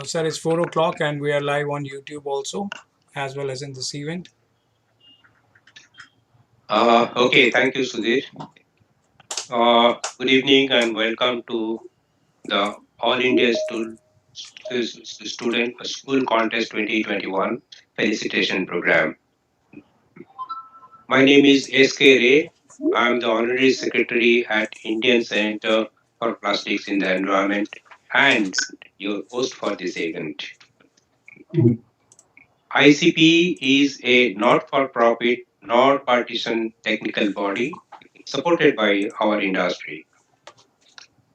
Sir, it's 4 o'clock and we are live on YouTube also, as well as in this event. Okay, thank you, Sudhir. Good evening and welcome to the All India Student School Contest 2021 Felicitation Program. My name is S.K. Ray. I am the Honorary Secretary at Indian Center for Plastics in the Environment and your host for this event. ICPE is a not-for-profit, non-partisan technical body supported by our industry.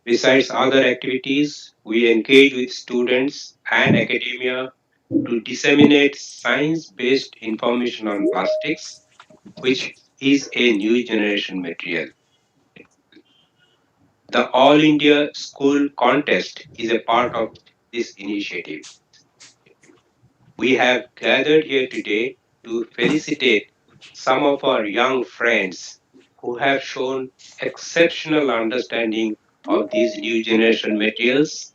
Besides other activities, we engage with students and academia to disseminate science based information on plastics, which is a new generation material. The All India School Contest is a part of this initiative. We have gathered here today to felicitate some of our young friends who have shown exceptional understanding of these new generation materials,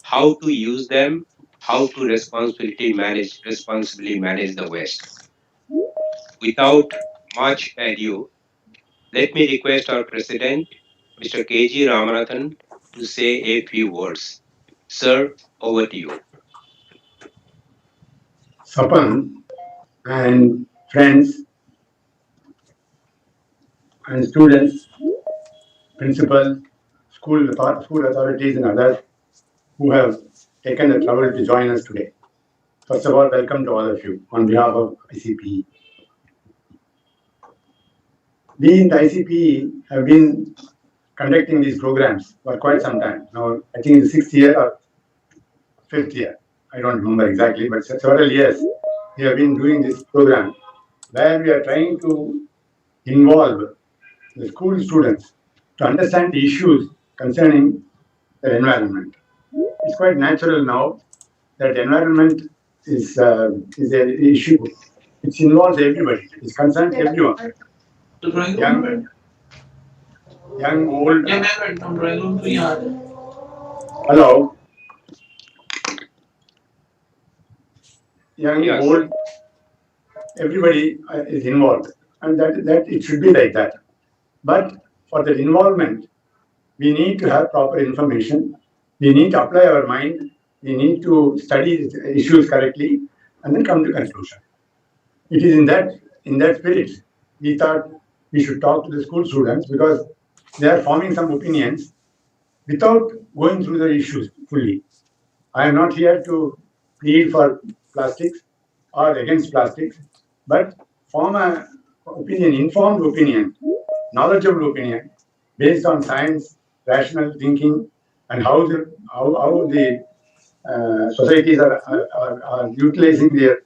how to use them, how to responsibly manage the waste. Without much ado, let me request our president, Mr. KG Ramanathan, to say a few words. Sir, over to you. Sapan and friends and students, principals, school authorities and others who have taken the trouble to join us today. First of all, welcome to all of you on behalf of ICPE. We in the ICPE have been conducting these programs for quite some time. Now, I think in the 6th year or 5th year, I don't remember exactly, but several years we have been doing this program where we are trying to involve the school students to understand the issues concerning the environment. It's quite natural now that environment is an issue which involves everybody. It concerns everyone. Young, old. Hello. Young, Yes. old. Everybody is involved, and that it should be like that. But for that involvement, we need to have proper information. We need to apply our mind. We need to study the issues correctly, and then come to conclusion. It is in that spirit we thought we should talk to the school students because they are forming some opinions without going through the issues fully. I am not here to plead for plastics or against plastics, but form a opinion, informed opinion, knowledgeable opinion based on science, rational thinking, and how the societies are utilizing the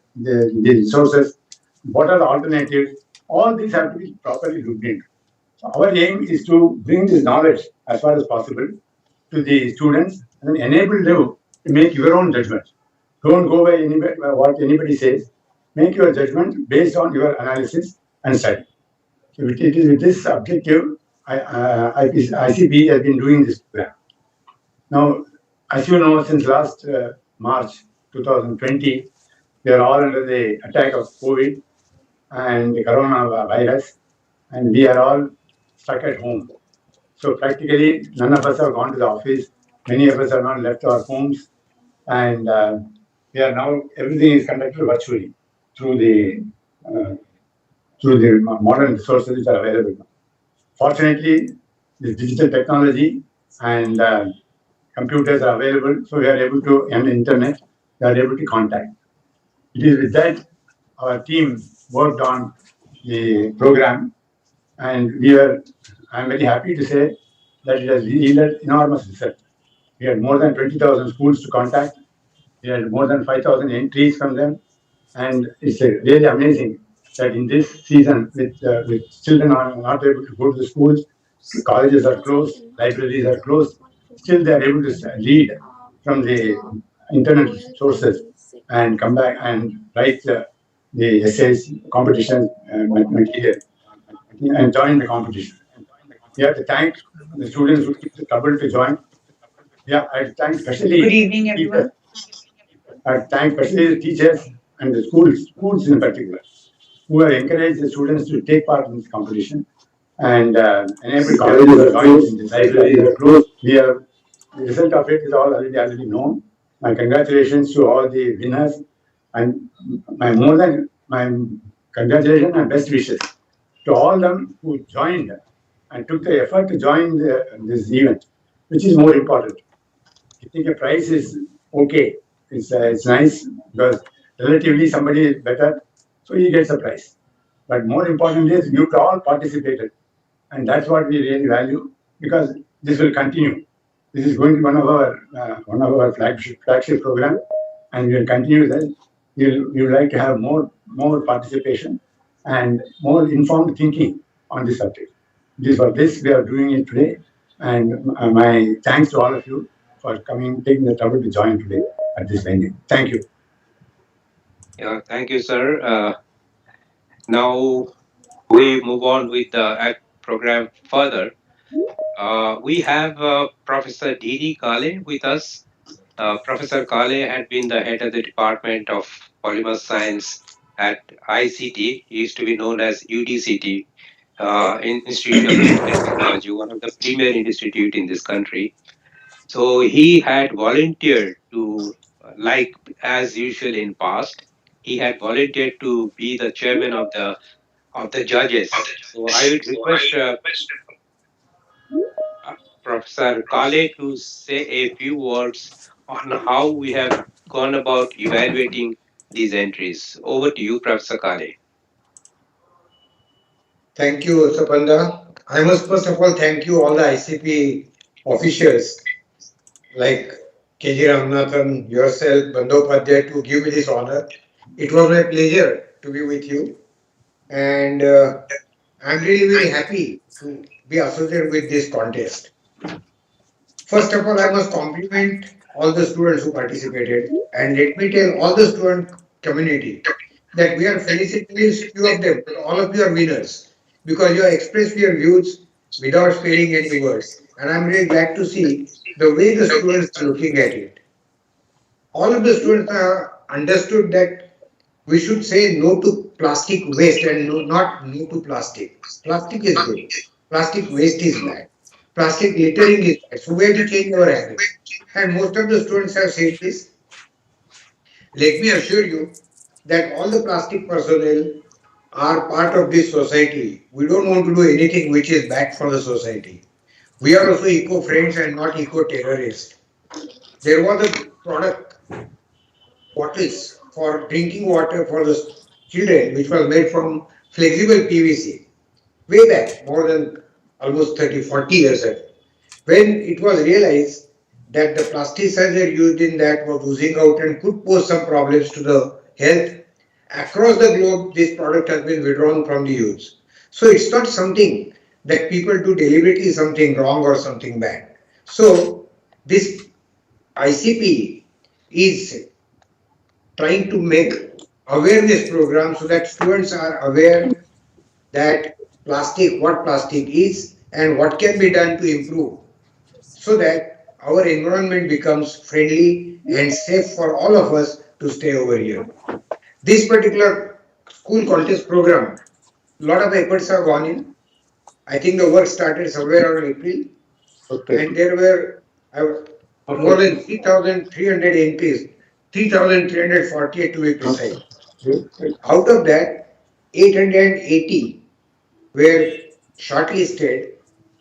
resources. What are the alternatives? All these have to be properly looked into. So our aim is to bring this knowledge as far as possible to the students and then enable them to make your own judgment. Don't go by what anybody says. Make your judgment based on your analysis and study. So it is with this objective, ICB has been doing this program. Now, as you know, since last March 2020, we are all under the attack of COVID and the coronavirus, and we are all stuck at home. So practically, none of us have gone to the office. Many of us have not left our homes, and we are now everything is conducted virtually through the uh, modern resources which are available now. Fortunately, this digital technology and computers are available, so we are able to, and internet, we are able to contact. It is with that our team worked on the program, and I am very happy to say that it has yielded enormous result. We had more than 20,000 schools to contact. We had more than 5,000 entries from them, and it's really amazing that in this season, with children are not able to go to the schools, colleges are closed, libraries are closed, still they are able to read from the internet sources and come back and write the essays, competition material, and join the competition. We have to thank the students who took the trouble to join. Yeah, I thank especially Good evening, everyone. thank especially the teachers and the schools in particular, who have encouraged the students to take part in this competition and enable colleges to join in this library. We have the result of it is all already known. My congratulations to all the winners, and my more than my congratulations and best wishes to all them who joined and took the effort to join this event, which is more important. I think a prize is okay. It's nice because relatively somebody is better, so he gets a prize. But more importantly is you all participated, and that's what we really value because this will continue. This is going to be one of our flagship program, and we will continue that. You'll like to have more participation and more informed thinking on this subject. This for this we are doing it today, and my thanks to all of you for coming, taking the trouble to join today at this venue. Thank you. Yeah, thank you, sir. Now we move on with the program further. We have Professor D.D. Kale with us. Professor Kale had been the head of the Department of Polymer Science at ICT, used to be known as UDCT, Institute of Digital Technology, one of the premier institute in this country. So he had volunteered to, like as usual in past, he had volunteered to be the chairman of the judges. So I would request Professor Kale to say a few words on how we have gone about evaluating these entries. Over to you, Professor Kale. Thank you, Sapanda. I must first of all thank you all the ICP officials like KG Ramanathan, yourself, Bandyopadhyay to give me this honor. It was my pleasure to be with you, and I'm really very happy to be associated with this contest. First of all, I must compliment all the students who participated, and let me tell all the student community that we are felicitating few of them, but all of you are winners because you have expressed your views without sparing any words. And I'm really glad to see the way the students are looking at it. All of the students have understood that we should say no to plastic waste and no, not no to plastic. Plastic is good. Plastic waste is bad. Plastic littering is bad. So we have to change our habit. And most of the students have said this. Let me assure you that all the plastic personnel are part of this society. We don't want to do anything which is bad for the society. We are also eco-friends and not eco-terrorists. There was a product, bottles for drinking water for the children, which was made from flexible PVC, way back, more than almost 30, 40 years ago. When it was realized that the pesticides used in that were losing out and could pose some problems to the health, across the globe, this product has been withdrawn from the use. So it's not something that people do deliberately something wrong or something bad. So this ICP is trying to make awareness program so that students are aware that what plastic is and what can be done to improve so that our environment becomes friendly and safe for all of us to stay over here. This particular school contest program, a lot of efforts have gone in. I think the work started somewhere around April, and there were more than 3,300 entries, 3,348 to be precise. Out of that, 880 were shortlisted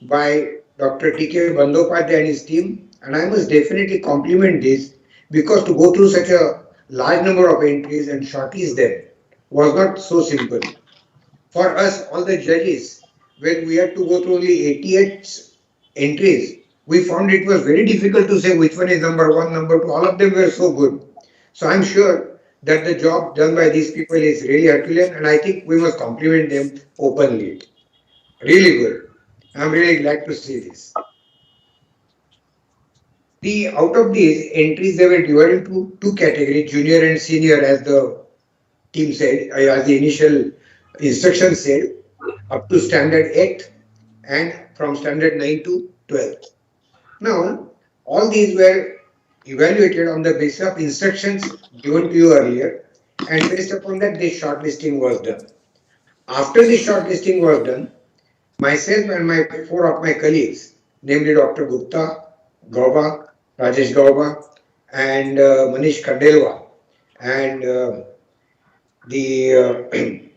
by Dr. T.K. Bandyopadhyay and his team, and I must definitely compliment this because to go through such a large number of entries and shortlist them was not so simple. For us, all the judges, when we had to go through only 88 entries, we found it was very difficult to say which one is number one, number two. All of them were so good. So I'm sure that the job done by these people is really Herculean, and I think we must compliment them openly. Really good. I'm really glad to see this. The out of these entries, they were divided into two categories, junior and senior, as the team said, as the initial instruction said, up to standard 8 and from standard 9 to 12. Now, all these were evaluated on the basis of instructions given to you earlier, and based upon that, the shortlisting was done. After the shortlisting was done, myself and my four of my colleagues, namely Dr. Gupta, Gauba, Rajesh Gauba, and Manish Kandelwal, and the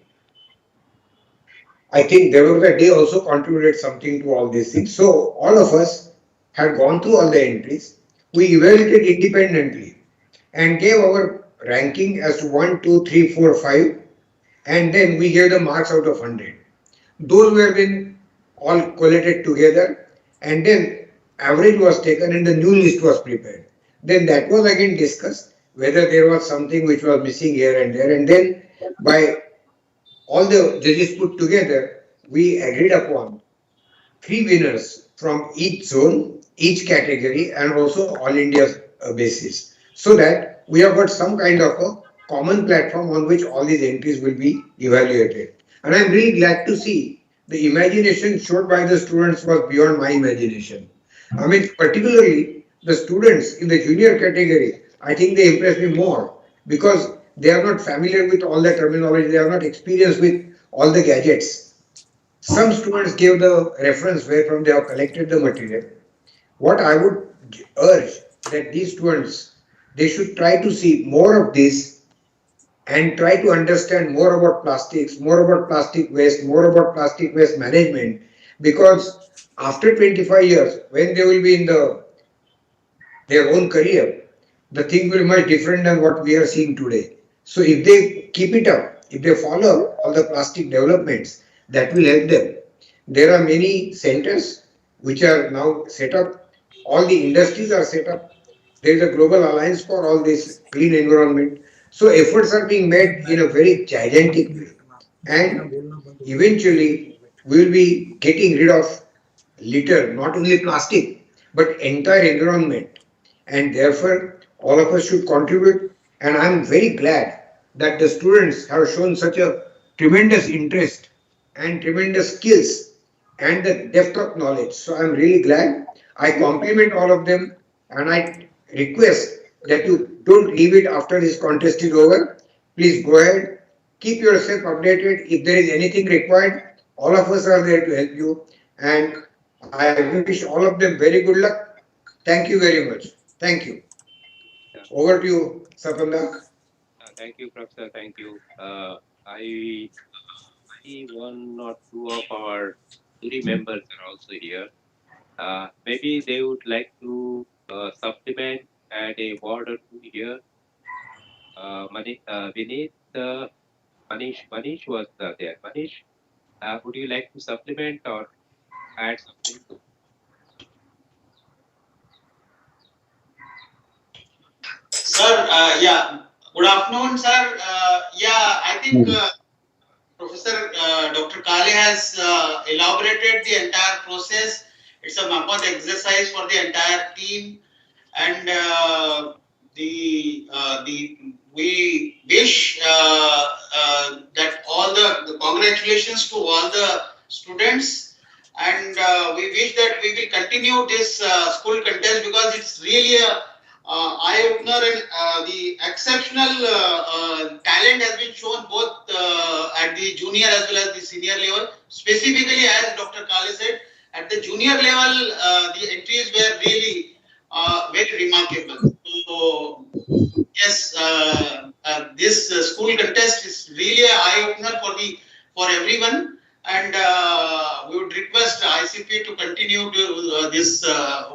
I think Devendra Day also contributed something to all these things. So all of us had gone through all the entries. We evaluated independently and gave our ranking as to 1, 2, 3, 4, 5, and then we gave the marks out of 100. Those were been all collated together, and then average was taken and the new list was prepared. Then that was again discussed whether there was something which was missing here and there, and then by all the judges put together, we agreed upon three winners from each zone, each category, and also all India basis, so that we have got some kind of a common platform on which all these entries will be evaluated. And I'm really glad to see the imagination showed by the students was beyond my imagination. I mean, particularly the students in the junior category, I think they impressed me more because they are not familiar with all the terminology, they are not experienced with all the gadgets. Some students gave the reference where from they have collected the material. What I would urge that these students they should try to see more of this and try to understand more about plastics, more about plastic waste, more about plastic waste management, because after 25 years, when they will be in their own career, the thing will be much different than what we are seeing today. So if they keep it up, if they follow all the plastic developments, that will help them. There are many centers which are now set up. All the industries are set up. There is a global alliance for all this clean environment. So efforts are being made in a very gigantic way. And eventually we will be getting rid of litter, not only plastic, but entire environment. And therefore, all of us should contribute. And I'm very glad that the students have shown such a tremendous interest and tremendous skills and the depth of knowledge. So I'm really glad. I compliment all of them and I request that you don't leave it after this contest is over. Please go ahead, keep yourself updated. If there is anything required, all of us are there to help you. And I wish all of them very good luck. Thank you very much. Thank you. Yeah. Over to you, Sapanda. Thank you, Professor. Thank you. I see one or two of our jury members are also here. Maybe they would like to supplement, add a word or two here. Vineet, Manish was there. Manish, would you like to supplement or add something? Sir, yeah. Good afternoon, sir. Yeah, I think Professor Dr. Kale has elaborated the entire process. It's a method exercise for the entire team, and the we wish that all the congratulations to all the students, and we wish that we will continue this school contest because it's really a eye opener, and the exceptional talent has been shown both at the junior as well as the senior level. Specifically, as Dr. Kale said, at the junior level, the entries were really very remarkable. So, yes, this school contest is really an eye opener for everyone, and we would request ICP to continue this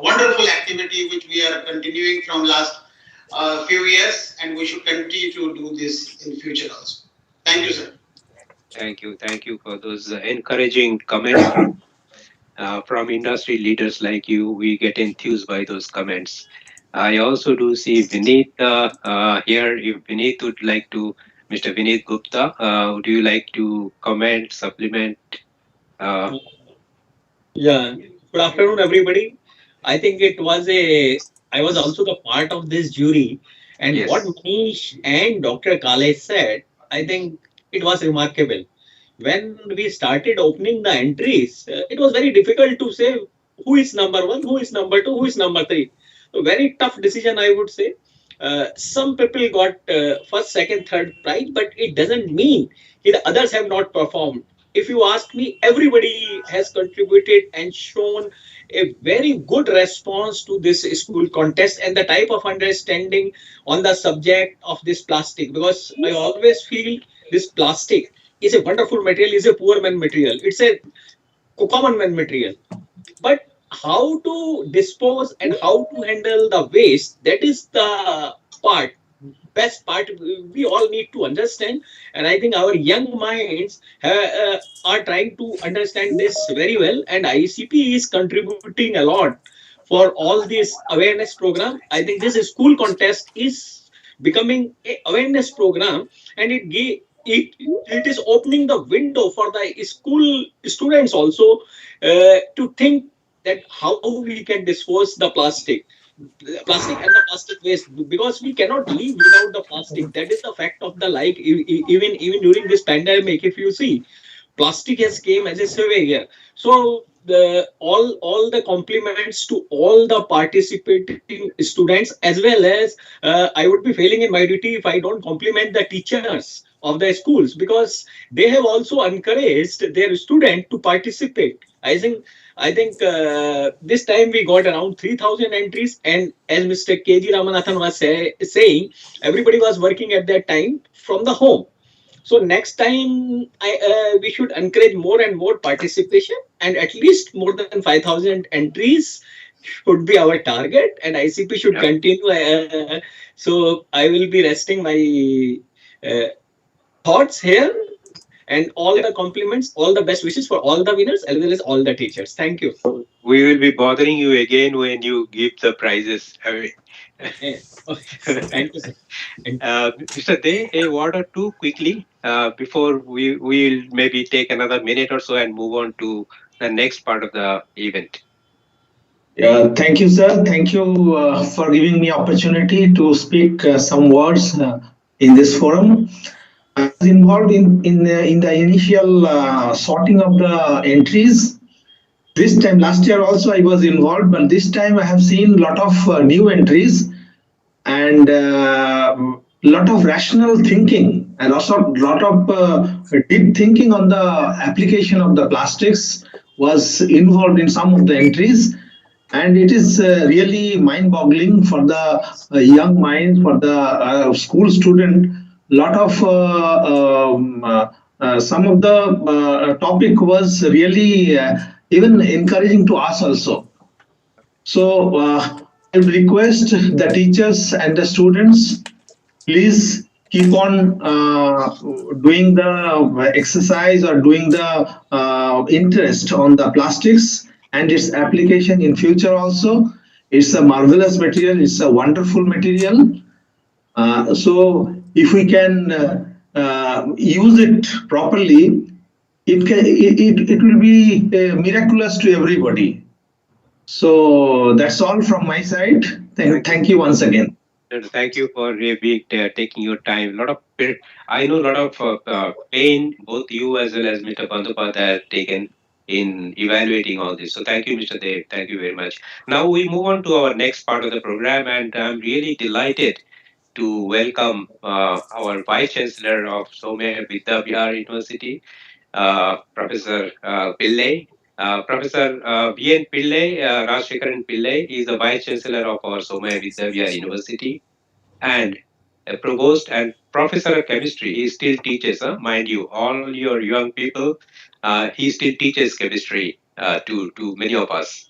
wonderful activity which we are continuing from last few years, and we should continue to do this in future also. Thank you, sir. Thank you for those encouraging comments from industry leaders like you. We get enthused by those comments. I also do see Vineet here. If Vineet would like to, Mr. Vineet Gupta, would you like to comment, supplement? Uh, Yeah, good afternoon, everybody. I think I was also the part of this jury, and what yes. Manish and Dr. Kale said, I think it was remarkable. When we started opening the entries, it was very difficult to say who is number one, who is number two, who is number three. A very tough decision, I would say. Some people got first, second, third prize, but it doesn't mean the others have not performed. If you ask me, everybody has contributed and shown a very good response to this school contest and the type of understanding on the subject of this plastic. Because I always feel this plastic is a wonderful material, is a poor man material. It's a common man material, but how to dispose and how to handle the waste, that is the part, best part we all need to understand. And I think our young minds are trying to understand this very well, and ICP is contributing a lot for all this awareness program. I think this school contest is becoming a awareness program, and it is opening the window for the school students also to think that how we can dispose the plastic and the plastic waste, because we cannot live without the plastic. That is the fact of the life. Even during this pandemic, if you see, plastic has came as a savior. So the all the compliments to all the participating students, as well as I would be failing in my duty if I don't compliment the teachers of the schools, because they have also encouraged their student to participate. I think this time we got around 3,000 entries, and as Mr. KG Ramanathan was saying, everybody was working at that time from the home. So next time, we should encourage more and more participation, and at least more than 5,000 entries should be our target, and ICP should Yeah. continue. So I will be resting my uh, thoughts here, and all the compliments, all the best wishes for all the winners as well as all the teachers. Thank you. We will be bothering you again when you give the prizes away. Eh, okay. Thank you, sir. And Mr. Day, a word or two quickly before we will maybe take another minute or so and move on to the next part of the event. Yeah, thank you, sir. Thank you for giving me opportunity to speak some words in this forum. I was involved in the initial sorting of the entries. This time, last year also I was involved, but this time I have seen a lot of new entries and lot of rational thinking and also lot of deep thinking on the application of the plastics was involved in some of the entries, and it is really mind-boggling for the young mind, for the school student. Lot of some of the topic was really even encouraging to us also. So I would request the teachers and the students, please keep on doing the exercise or doing the interest on the plastics and its application in future also. It's a marvelous material. It's a wonderful material. So if we can use it properly, it will be miraculous to everybody. So that's all from my side. Thank you once again. Thank you for being taking your time. I know a lot of pain both you as well as Mr. Bandupad have taken in evaluating all this. So thank you, Mr. Dev. Thank you very much. Now we move on to our next part of the program, and I'm really delighted to welcome our Vice Chancellor of Somya Vidya Vihar University, Professor Pillai. Professor V.N. Pillai, Rajshekaran Pillai, is the Vice Chancellor of our Somya Vidya Vihar University and a provost and professor of chemistry. He still teaches, mind you, all your young people. He still teaches chemistry to many of us.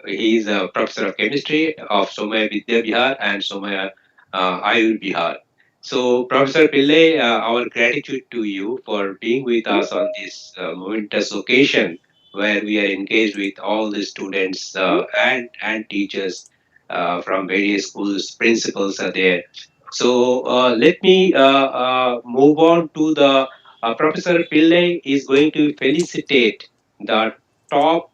He is a professor of chemistry of Somaya Vidya Vihar and Somaya Ayur Vihar. So, Professor Pillai, our gratitude to you for being with us on this momentous occasion where we are engaged with all the students and teachers from various schools, principals are there. So, let me move on to the Professor Pillai is going to felicitate the top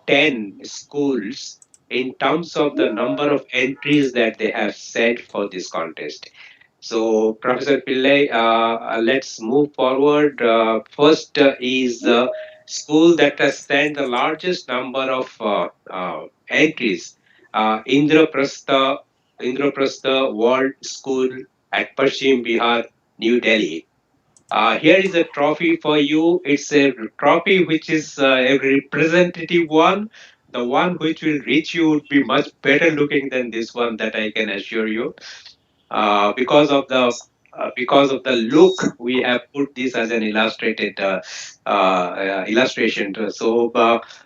10 schools in terms of the number of entries that they have set for this contest. So, Professor Pillai, let's move forward. First is the school that has sent the largest number of entries. Indraprastha, Indraprastha World School at Paschim Bihar, New Delhi. Here is a trophy for you. It's a trophy which is a representative one. The one which will reach you would be much better looking than this one, that I can assure you. Because of the look, we have put this as an illustrated illustration.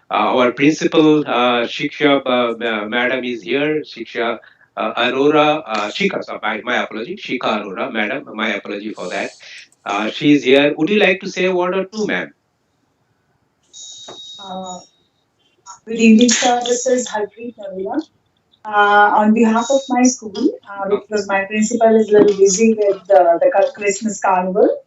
Our principal Shiksha madam is here. Shiksha Arora, Shika, my apology, Shika Arora, madam, my apology for that. She is here. Would you like to say a word or two, ma'am? Uh, Good evening, sir. This is Harpreet Narula. On behalf of my school, Okay, because my principal is a little busy with the Christmas carnival,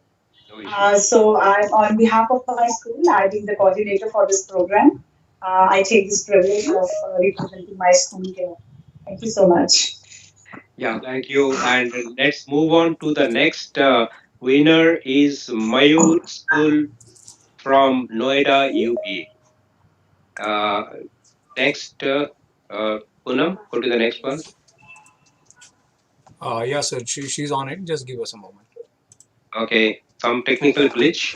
no issue. so on behalf of my school, I being the coordinator for this program, I take this privilege of representing my school here. Thank you so much. Yeah, thank you. And let's move on to the next winner is Mayur School from Noida, UP. Uh, next, Poonam, go to the next one. Yeah, sir. She's on it. Just give us a moment. Okay, some technical glitch.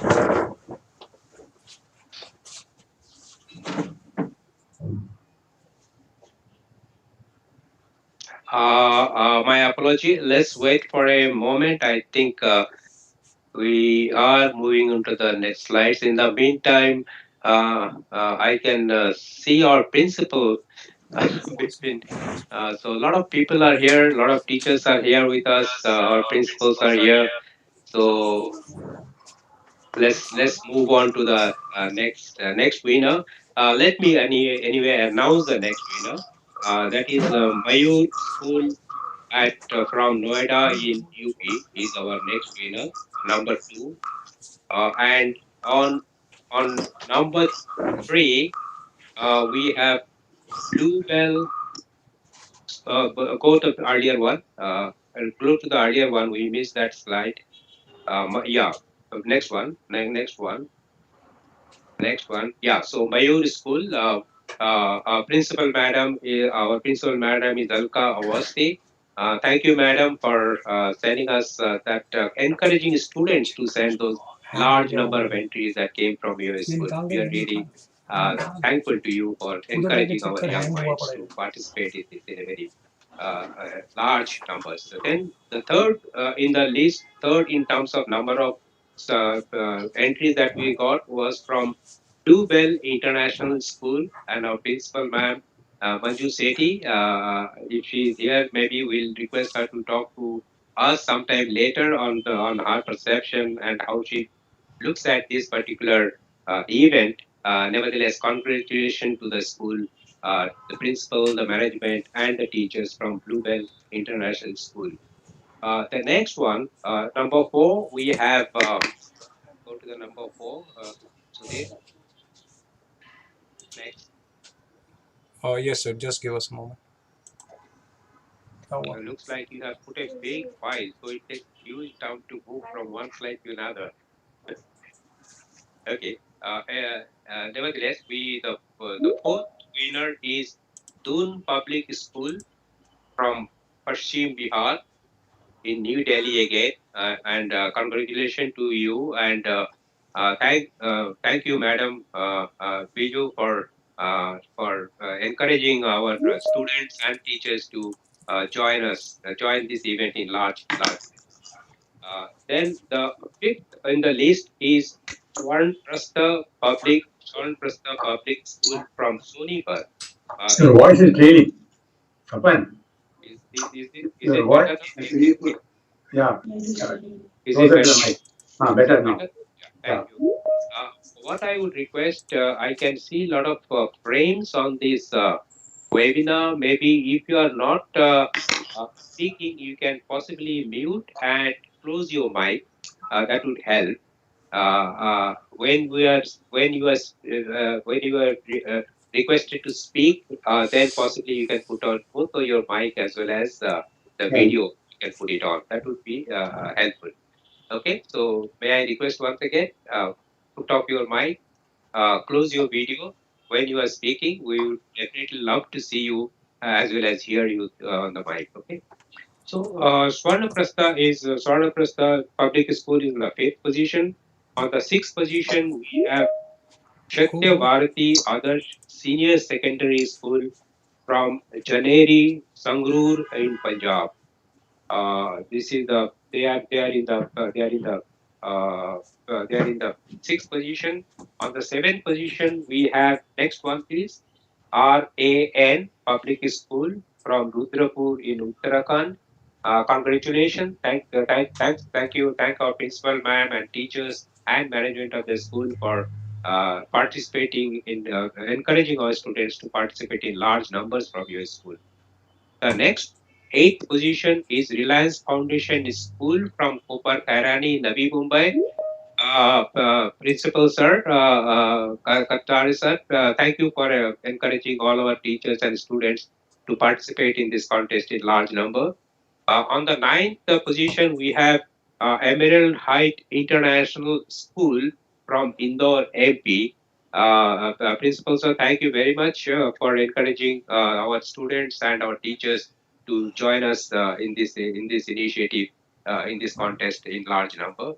My apology. Let's wait for a moment. I think we are moving on to the next slides. In the meantime, I can see our principal between. So a lot of people are here. A lot of teachers are here with us. Our principals are here. So let's move on to the next winner. Let me anyway announce the next winner. That is Mayur School at from Noida in UP is our next winner, number two. And on number three, we have Bluebell. Go to the earlier one. I'll go to the earlier one. We missed that slide. Yeah, next one. Next one. Next one. Yeah. So Mayur School. Our principal madam. Our principal madam is Alka Awasti. Thank you, madam, for sending us that encouraging students to send those large number of entries that came from your school. We are really thankful to you for encouraging our young minds to participate in this in a very large numbers. So then the third in the list, third in terms of number of entries that we got was from Bluebell International School, and our principal, ma'am, Manju Sethi. If she is here, maybe we'll request her to talk to us sometime later on her perception and how she looks at this particular event. Nevertheless, congratulations to the school, the principal, the management, and the teachers from Bluebell International School. The next one, number four, we have, go to the number four, Sudhir, next. Yes, sir. Just give us a moment. Oh, Looks like you have put a big file, so it takes huge time to move from one slide to another. Okay. Nevertheless, the fourth winner is Dun Public School from Paschim Bihar in New Delhi again, and congratulations to you, and thank you, Madam Biju, for encouraging our students and teachers to join this event in large. Then the fifth in the list is Swarn Prastha Public School from Sonipat. Your In voice is trailing. Tapan, is your it voice better now? is really good. Yeah, Is it closer to better the now? mic. Is Better it now. better? Yeah, Yeah. thank you. What I would request, I can see a lot of frames on this webinar. Maybe if you are not speaking, you can possibly mute and close your mic. That would help. When you are requested to speak, then possibly you can put on both of your mic as well as the Right. video. You can put it on. That would be helpful. Okay, so may I request once again, put off your mic, close your video when you are speaking. We would definitely love to see you as well as hear you on the mic. Okay. So Swarna Prastha Public School is in the fifth position. On the sixth position, we have Shatya Cool. Bharati Adarsh Senior Secondary School from Janeri, Sangrur in Punjab. This is the they are in the uh, they are in the sixth position. On the seventh position, we have next one please. RAN Public School from Rudrapur in Uttarakhand. Congratulations! Thank you, thank our principal ma'am and teachers and management of the school for participating in encouraging our students to participate in large numbers from your school. The next eighth position is Reliance Foundation School from Kopar Kairani, Navi Mumbai. Principal sir, Kattari sir, thank you for encouraging all our teachers and students to participate in this contest in large number. On the ninth position, we have Emerald Height International School from Indore, MP. Principal sir, thank you very much for encouraging our students and our teachers to join us in this initiative in this contest in large number.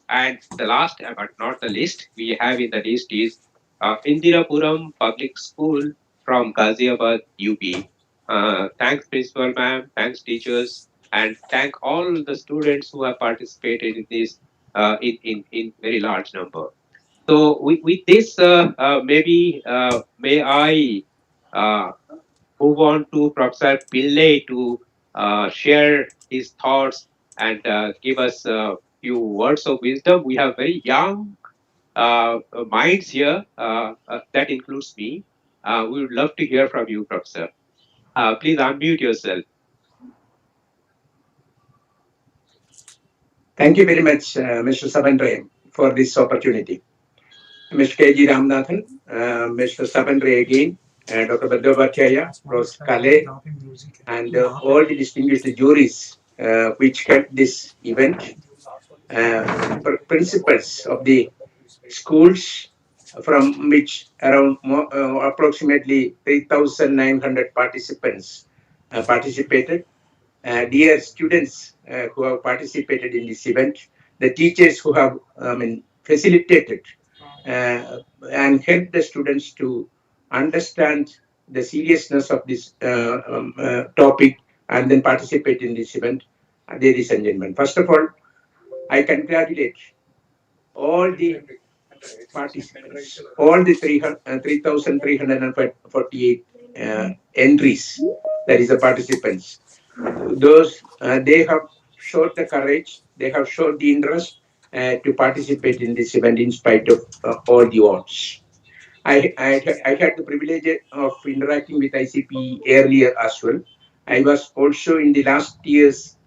And the last, but not the least, we have in the list is Indirapuram Public School from Ghaziabad, UP. Thanks, principal ma'am. Thanks, teachers, and thank all the students who have participated in this in very large number. So with this, maybe may I uh, move on to Professor Pillai to share his thoughts and give us a few words of wisdom. We have very young minds here. That includes me. We would love to hear from you, Professor. Please unmute yourself. Thank you very much, Mr. Savandre, for this opportunity. Mr. K.G. Ramanathan, Mr. Savandre again, Dr. Badovachaya, Rose Kale, and all the distinguished juries which kept this event, principals of the schools from which around approximately 3,900 participants participated. Dear students who have participated in this event, the teachers who have facilitated and helped the students to understand the seriousness of this topic and then participate in this event, ladies and gentlemen. First of all, I congratulate all the participants, all the 3,348 entries, that is the participants. Those they have showed the courage, they have showed the interest to participate in this event in spite of all the odds. I had the privilege of interacting with ICPE earlier as well. I was also in the last year's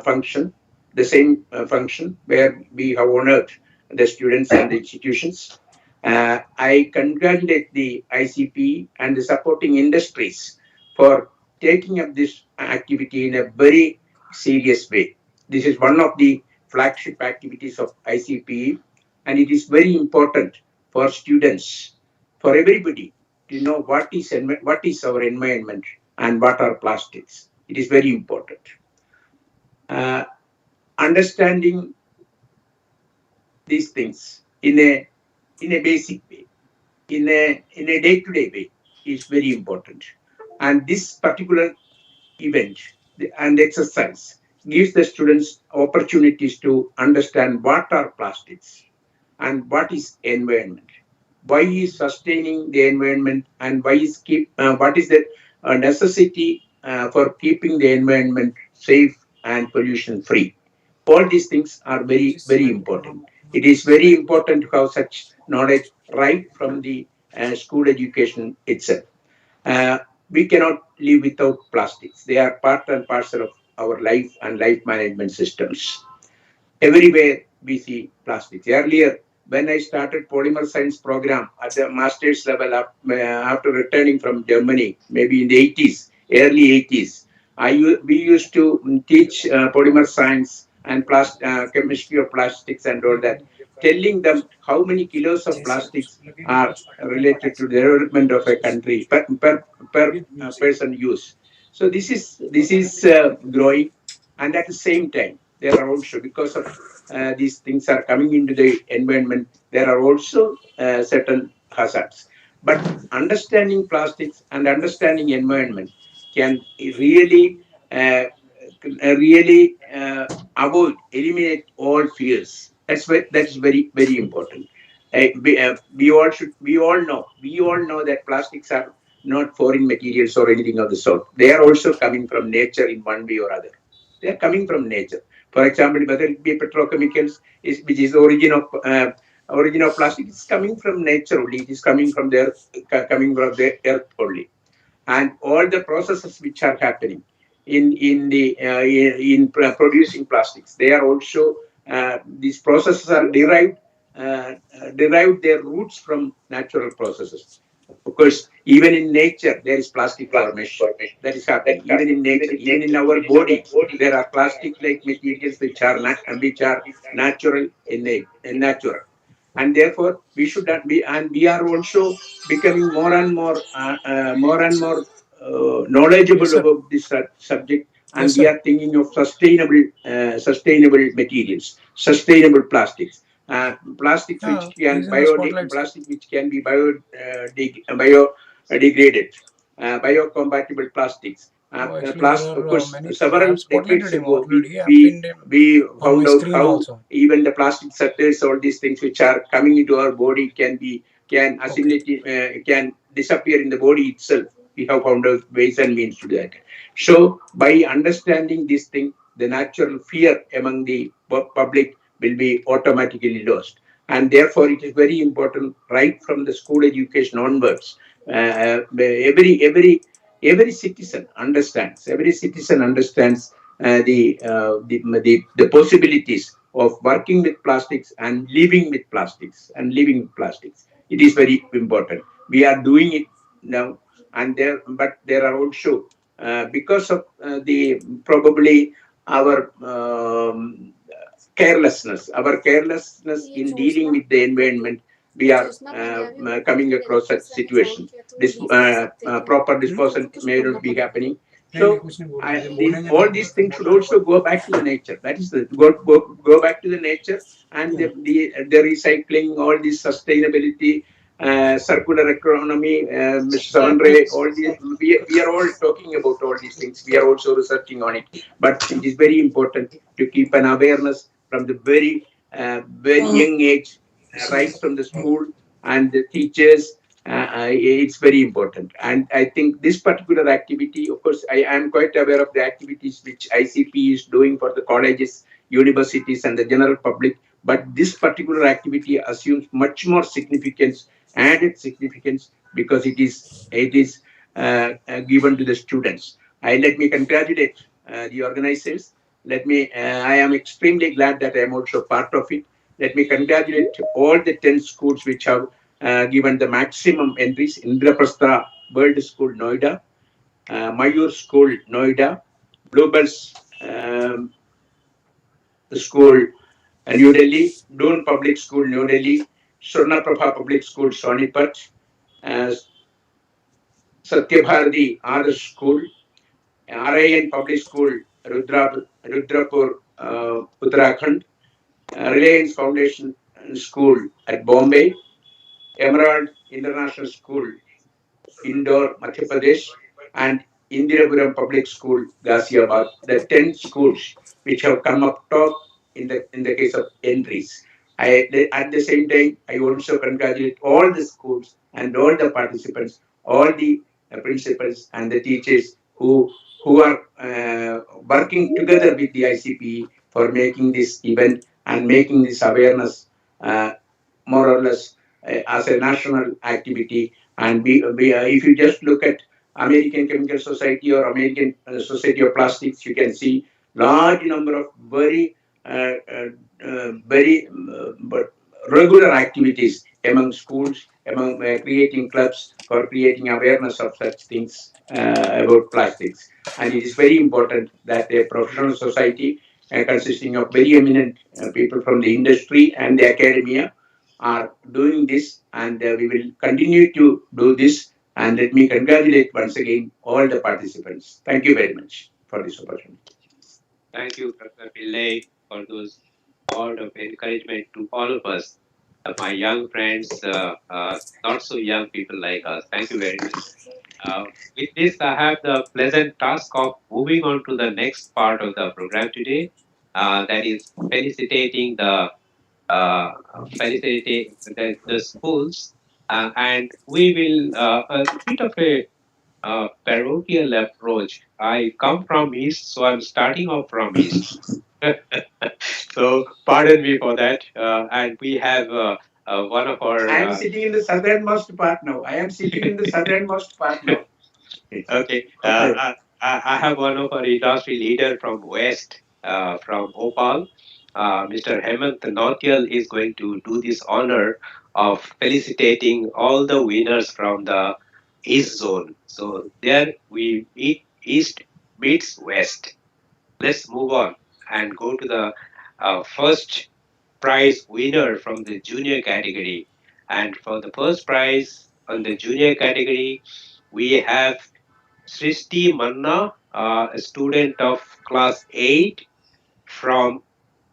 function, the same function where we have honored the students and the institutions. I congratulate the ICPE and the supporting industries for taking up this activity in a very serious way. This is one of the flagship activities of ICPE, and it is very important for students, for everybody, to know what is our environment and what are plastics. It is very important. Understanding these things in a basic way, in a day-to-day way, is very important. And this particular event and exercise gives the students opportunities to understand what are plastics and what is environment, why is sustaining the environment, and what is the necessity for keeping the environment safe and pollution free. All these things are very important. It is very important to have such knowledge right from the school education itself. uh, we cannot live without plastics. They are part and parcel of our life and life management systems. Everywhere we see plastics. Earlier, when I started polymer science program at the master's level after returning from Germany, maybe in the 80s, early 80s, we used to teach polymer science and chemistry of plastics and all that, telling them how many kilos of plastics are related to the development of a country per person use. So this is growing, and at the same time, there are also, because of these things are coming into the environment, there are also certain hazards. But understanding plastics and understanding environment can really really avoid, eliminate all fears. That is very important. We all know that plastics are not foreign materials or anything of the sort. They are also coming from nature in one way or other. They are coming from nature. For example, whether it be petrochemicals, which is origin of plastic, is coming from nature only. It is coming from the earth only, and all the processes which are happening in producing plastics, they are also these processes are derived their roots from natural processes. Of course, even in nature, there is plastic formation that is happening. Even in nature, even in our bodies, there are plastic-like materials which are natural in natural, and therefore we should not be. And we are also becoming more and more Yes, knowledgeable sir. about this subject, Yes, and we sir. are thinking of sustainable materials, sustainable plastics. Plastics which He's can in the spotlight, sir. plastic which can be biodegraded, biocompatible plastics. Oh, actually, there Of are course, many. I several have decades spotlighted him ago, already. I have we pinned him we on my found out screen how also. even the plastic sectors, all these things which are coming into our body, can Okay. assimilate, can disappear in the body itself. We have found out ways and means to do that. So, by understanding this thing, the natural fear among the public will be automatically lost. And therefore, it is very important, right from the school education onwards. Every citizen understands. Every citizen understands the possibilities of working with plastics and living with plastics It is very important. We are doing it now, but there are also because of the probably our carelessness in dealing with the environment, we are coming across such situation. This proper Hmm? disposal may not be happening. नहीं नहीं So कुछ नहीं बोल रहा जब these बोलेंगे all तब these things should बोलना है also go back to the nature. That is the go back to the nature, and the recycling, all this sustainability, circular economy, Mr. Savandre, all these, we are all talking about all these things. We are also researching on it. But it is very important to keep an awareness from the very young age, right from the school and the teachers. It's very important. And I think this particular activity, of course, I am quite aware of the activities which ICP is doing for the colleges, universities, and the general public. But this particular activity assumes much more significance, added significance, because it is given to the students. Let me congratulate the organizers. I am extremely glad that I am also part of it. Let me congratulate all the 10 schools which have given the maximum entries. Indraprastha World School, Noida, Mayur School, Noida, Bluebells School, New Delhi, Doon Public School, New Delhi, Swarnaprabha Public School, Sonipat, uh, Satyabharati Adarsh School, RIN Public School, Rudrapur, Uttarakhand, Reliance Foundation School at Bombay, Emerald International School, Indore, Madhya Pradesh, and Indirapuram Public School, Ghaziabad, the 10 schools which have come up top in the case of entries. At the same time, I also congratulate all the schools and all the participants, all the principals and the teachers who are working together with the ICPE for making this event and making this awareness uh, more or less as a national activity. And if you just look at American Chemical Society or American Society of Plastics, you can see large number of but regular activities among schools, among creating clubs for creating awareness of such things about plastics. And it is very important that a professional society consisting of very eminent people from the industry and the academia are doing this, and we will continue to do this. And let me congratulate once again all the participants. Thank you very much for this opportunity. Thank you, Professor Pillai, for those word of encouragement to all of us, my young friends, not so young people like us. Thank you very much. With this, I have the pleasant task of moving on to the next part of the program today. That is felicitate the schools, and we will a bit of a parochial approach. I come from East, so I'm starting off from East. So pardon me for that. And we have one of our. I am sitting in the southernmost part now. I am sitting in the southernmost part now. Okay. Okay. I have one of our industry leader from West, from Opal. Mr. Hemant Nautiyal is going to do this honor of felicitating all the winners from the East Zone. So there we meet East meets West. Let's move on and go to the first prize winner from the junior category. And for the first prize on the junior category, we have Srishti Manna, a student of class 8 from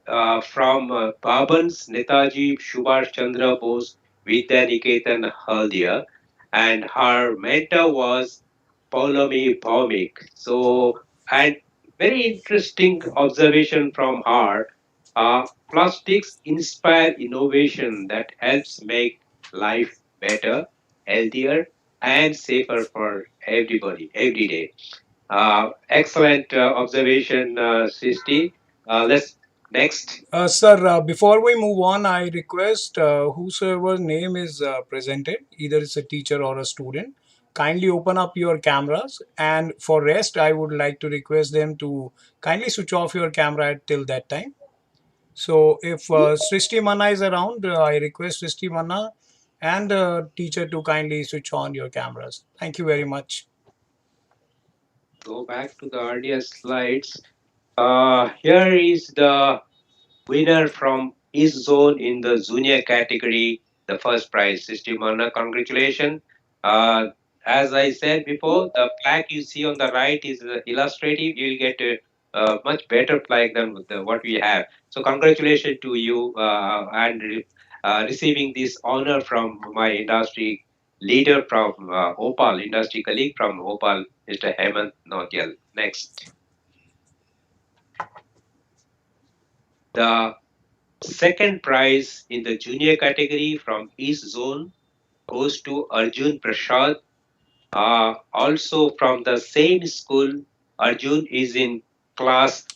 Paban's Netaji Subhash Chandra Bose Vidya Niketan Haldia, and her mentor was Paulami Bhaumik. So, and very interesting observation from her. Plastics inspire innovation that helps make life better, healthier, and safer for everybody every day. Excellent observation, Sisti. Let's next. Sir, before we move on, I request whosoever name is presented, either it's a teacher or a student, kindly open up your cameras. And for rest, I would like to request them to kindly switch off your camera till that time. So if Srishti Manna is around, I request Srishti Manna and teacher to kindly switch on your cameras. Thank you very much. Go back to the earlier slides. Here is the winner from his zone in the junior category, the first prize. Sister Mana, congratulations. Uh, as I said before, the plaque you see on the right is illustrative. You'll get a much better plaque than what we have. So congratulations to you and receiving this honor from my industry leader from Opal, industry colleague from Opal, Mr. Hemant Nautiyal. Next. The second prize in the junior category from East Zone goes to Arjun Prasad, also from the same school. Arjun is in class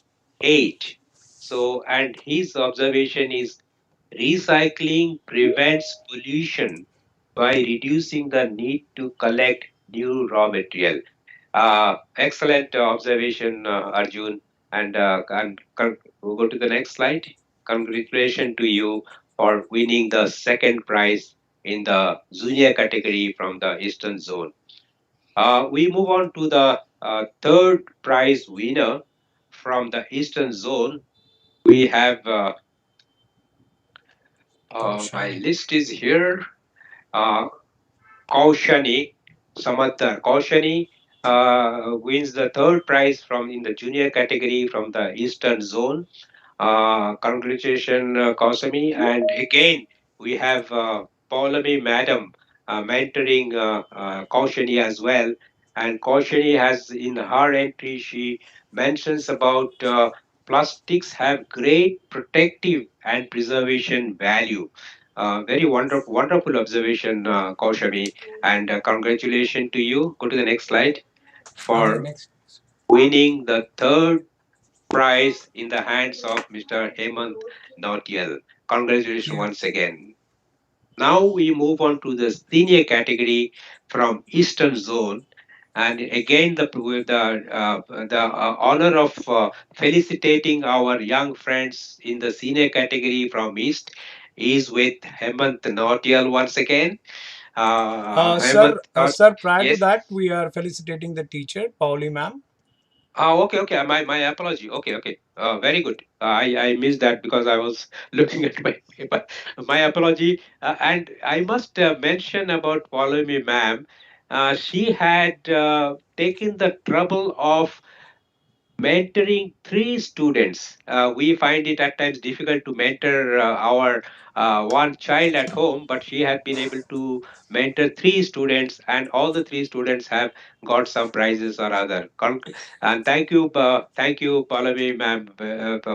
8. So, and his observation is recycling prevents pollution by reducing the need to collect new raw material. Excellent observation, Arjun. And we'll go to the next slide. Congratulations to you for winning the second prize in the junior category from the Eastern Zone. We move on to the third prize winner from the Eastern Zone. We have my Kaushani. list is here. Uh, Kaushani Samatar. Kaushani wins the third prize from in the junior category from the Eastern Zone. Congratulations, Kausami. And again, we have Paulami Madam mentoring Kaushani as well. And Kaushani has in her entry, she mentions about plastics have great protective and preservation value. Very wonderful observation, Kaushami. And congratulations to you. Go to the next slide Okay, for next. winning the third prize in the hands of Mr. Hemant Nautiyal. Congratulations Yeah. once again. Now we move on to the senior category from Eastern Zone. And again, the honor of felicitating our young friends in the senior category from East is with Hemant Nautiyal once again. Hemant, Sir, prior to yes. that, we are felicitating the teacher, Pauli ma'am. Okay. My apology. Okay. Very good. I missed that because I was looking at my paper. My apology. And I must mention about Follow Me, ma'am. she had taken the trouble of mentoring three students. We find it at times difficult to mentor our one child at home, but she had been able to mentor three students, and all the three students have got some prizes or other. And thank you, Pallavi ma'am,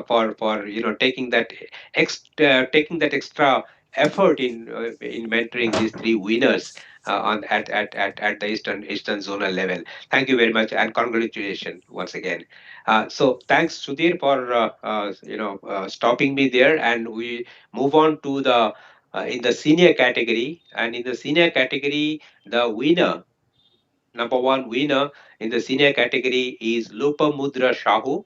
for taking that taking that extra effort in mentoring these three winners on at the Eastern zonal level. Thank you very much, and congratulations once again. So thanks, Sudhir, for stopping me there, and we move on to the in the senior category. And in the senior category, the winner, number one winner in the senior category is Lopamudra Shahu,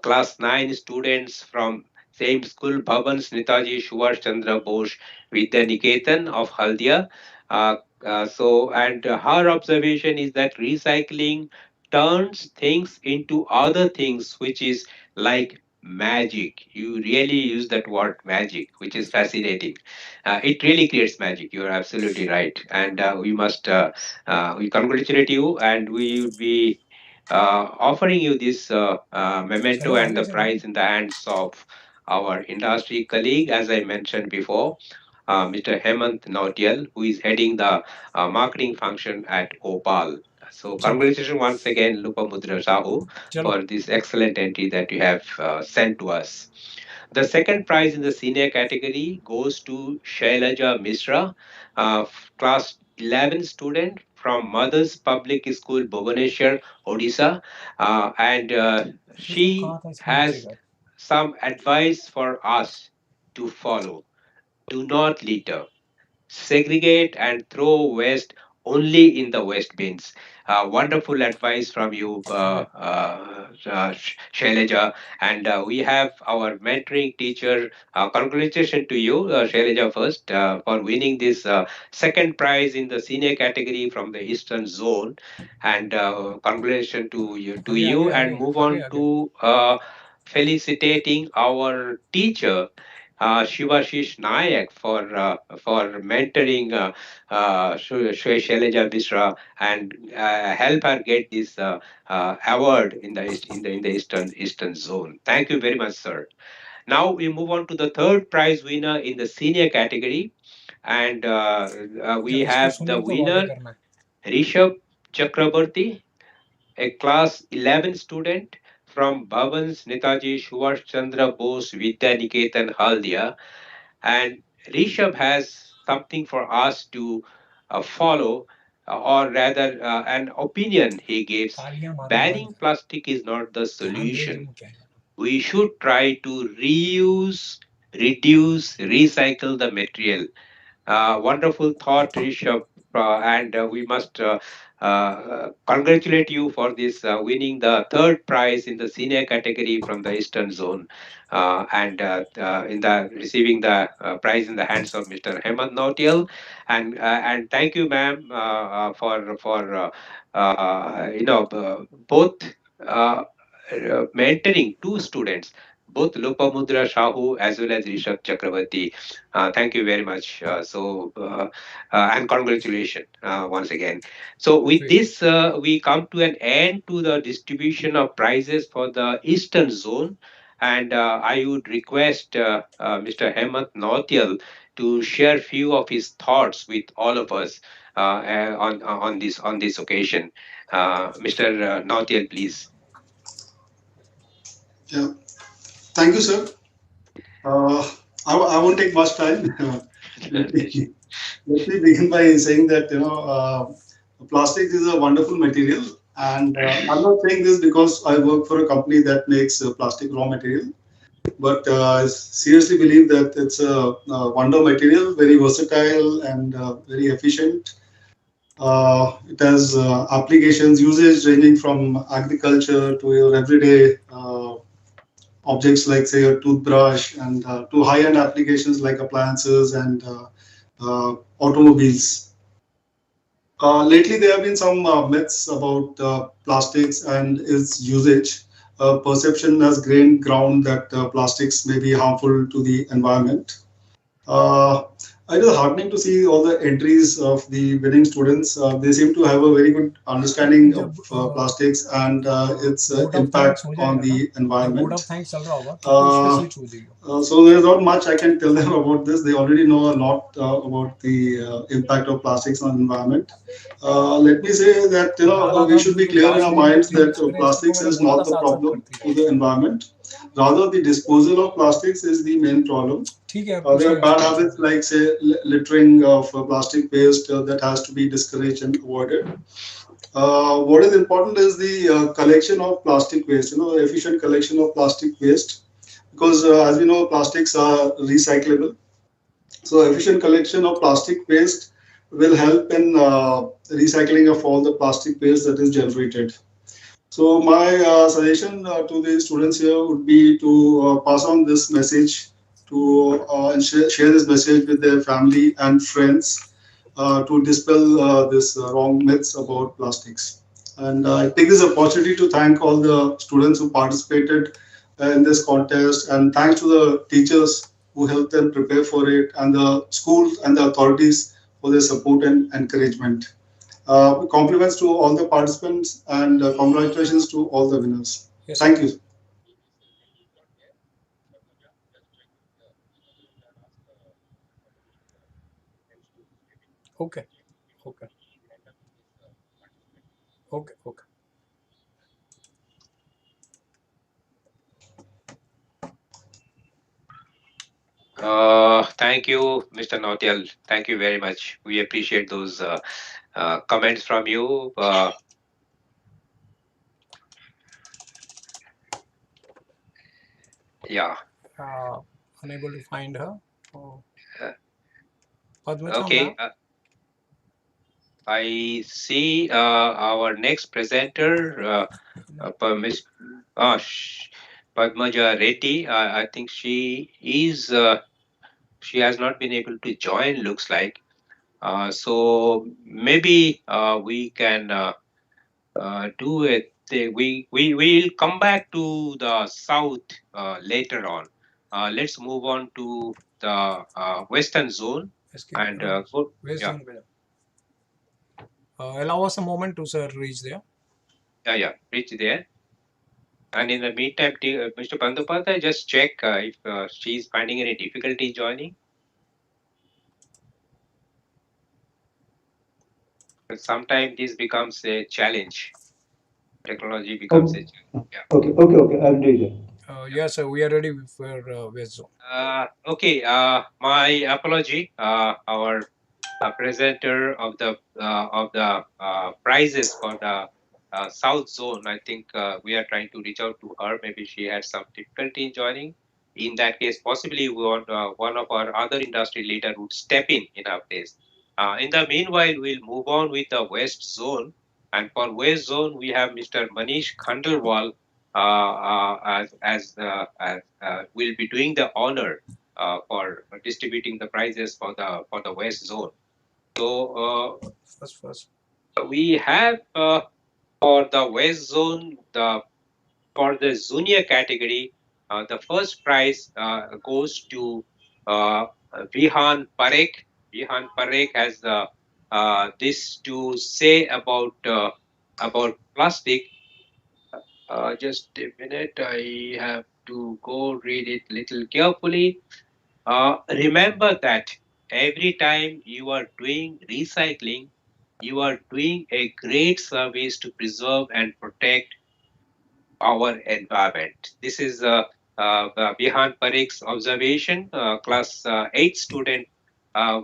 class 9 students from same school, Bhavans Netaji Subhash Chandra Bose Vidya Niketan of Haldia. Uh, her observation is that recycling turns things into other things, which is like magic. You really use that word magic, which is fascinating. It really creates magic. You are absolutely right. And we congratulate you, and we would be offering you this memento चलो and आगे the चलो. prize in the hands of our industry colleague, as I mentioned before, Mr. Hemant Nautial, who is heading the marketing function at Opal. So, चलो congratulations once again, Lupamudra Sahu, चलो. for this excellent entry that you have sent to us. The second prize in the senior category goes to Shailaja Mishra, class 11 student from Mother's Public School, Bhubaneswar, Odisha. And ये सब कहाँ she था इसके नीचे has का. some advice for us to follow. Do not litter, segregate and throw waste only in the waste bins. Wonderful advice from you, Shailaja. And we have our mentoring teacher. Congratulations to you, Shailaja, first for winning this second prize in the senior category from the Eastern Zone. And congratulations to आगे you. आगे And आगे move आगे on आगे. to felicitating our teacher Shivashish Nayak for mentoring Shailaja Mishra and help her get this award in the Eastern Zone. Thank you very much, sir. Now we move on to the third prize winner in the senior category, and we जब इसको have the सुनो तब आगे winner करना है. Rishabh Chakrabarti, a class 11 student from Bhavans Netaji Subhash Chandra Bose Vidya Niketan Haldia. And Rishabh has something for us to follow, or rather, an opinion he gives. तालियां मारो भाई. Banning plastic is not the ध्यान दे solution. तुम क्या है. We should try to reuse, reduce, recycle the material. Wonderful thought, Rishabh, and we must congratulate you for this winning the third prize in the senior category from the Eastern Zone, and in the receiving the prize in the hands of Mr. Hemant Nautial, and thank you, ma'am, for both. Uh, Mentoring two students, both Lopamudra Shahu as well as Rishabh Chakravarti. Thank you very much. And congratulations once again. So, with Wait. this, we come to an end to the distribution of prizes for the Eastern Zone. And I would request Mr. Hemant Nautial to share few of his thoughts with all of us on this occasion. Mr. Nautial, please. Yeah. Thank you, sir. Uh, I won't take much time. let me let me begin by saying that plastic is a wonderful material, and I'm not saying this because I work for a company that makes plastic raw material, but I seriously believe that it's a wonder material, very versatile and very efficient. It has applications, usage ranging from agriculture to your everyday objects like say a toothbrush and to high-end applications like appliances and automobiles. Lately, there have been some myths about plastics and its usage. Perception has gained ground that plastics may be harmful to the environment. Uh, it is heartening to see all the entries of the winning students. They seem to have a very good understanding of plastics and its vote of thanks impact हो on जाएगा ना, the जब vote of environment. thanks चल रहा होगा तो फिर उस पे switch हो जाइए. So there's not much I can tell them about this. They already know a lot about the impact of plastics on environment. Let me say that डाला we था should तुमने be तो clear in last our minute में minds तेरी that experience को plastics मैंने is बोला था not the साथ साथ problem करती to रहो. the environment. Rather, the disposal of plastics is the main problem. ठीक है, अब There पिछली are bad experience habits like say littering of plastic waste that has to be discouraged and avoided. What is important is the collection of plastic waste. Efficient collection of plastic waste, because as we know, plastics are recyclable. So efficient collection of plastic waste will help in recycling of all the plastic waste that is generated. So my suggestion to the students here would be to pass on this message to and share this message with their family and friends to dispel this wrong myths about plastics. And I take this opportunity to thank all the students who participated in this contest, and thanks to the teachers who helped them prepare for it, and the schools and the authorities for their support and encouragement. Compliments to all the participants, and congratulations to all the winners. Yes, Thank you. okay, okay, okay, okay. Thank you, Mr. Nautial. Thank you very much. We appreciate those comments from you. Yeah. Unable to find her. Oh, Uh, Padmaja, okay. ma'am. I see our next presenter, Miss Padmaja Reddy. I think she is. She has not been able to join. Looks like. So maybe we can do it. We will come back to the south later on. Let's move on to the western zone Escape. and go. Where's Yeah, zone? Allow us a moment to sir reach there. yeah. Reach there. And in the meantime, Mr. Bandopathy, just check if she's finding any difficulty joining. Sometimes this becomes a challenge. Technology becomes a Oh, challenge. Yeah. okay. I'm doing it. Yes, sir. We are ready for West zone. Okay. My apology. Our presenter of the prizes for the South Zone. I think we are trying to reach out to her. Maybe she had some difficulty in joining. In that case, possibly one of our other industry leader would step in our place. In the meanwhile, we'll move on with the West Zone. And for West Zone, we have Mr. Manish Khandelwal as will be doing the honor for distributing the prizes for the West Zone. So First. we have for the West Zone, for the junior category, the first prize goes to uh, Vihan Parekh. Vihan Parekh has this to say about plastic. Just a minute, I have to go read it little carefully. Remember that every time you are doing recycling, you are doing a great service to preserve and protect our environment. This is Bihan Parikh's observation, class 8 student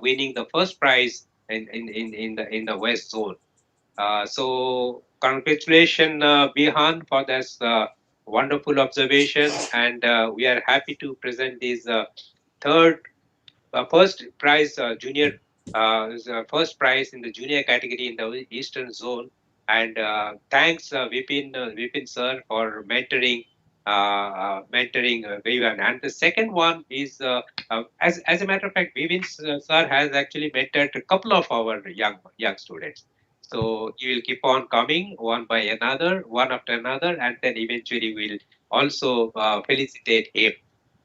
winning the first prize in the West Zone. So congratulations, Bihan, for this wonderful observation, and we are happy to present this third first prize junior first prize in the junior category in the eastern zone, and thanks Vipin sir for mentoring Vivian. And the second one is as a matter of fact, Vipin sir has actually mentored a couple of our young students. So he will keep on coming one by another, one after another, and then eventually we'll also felicitate him.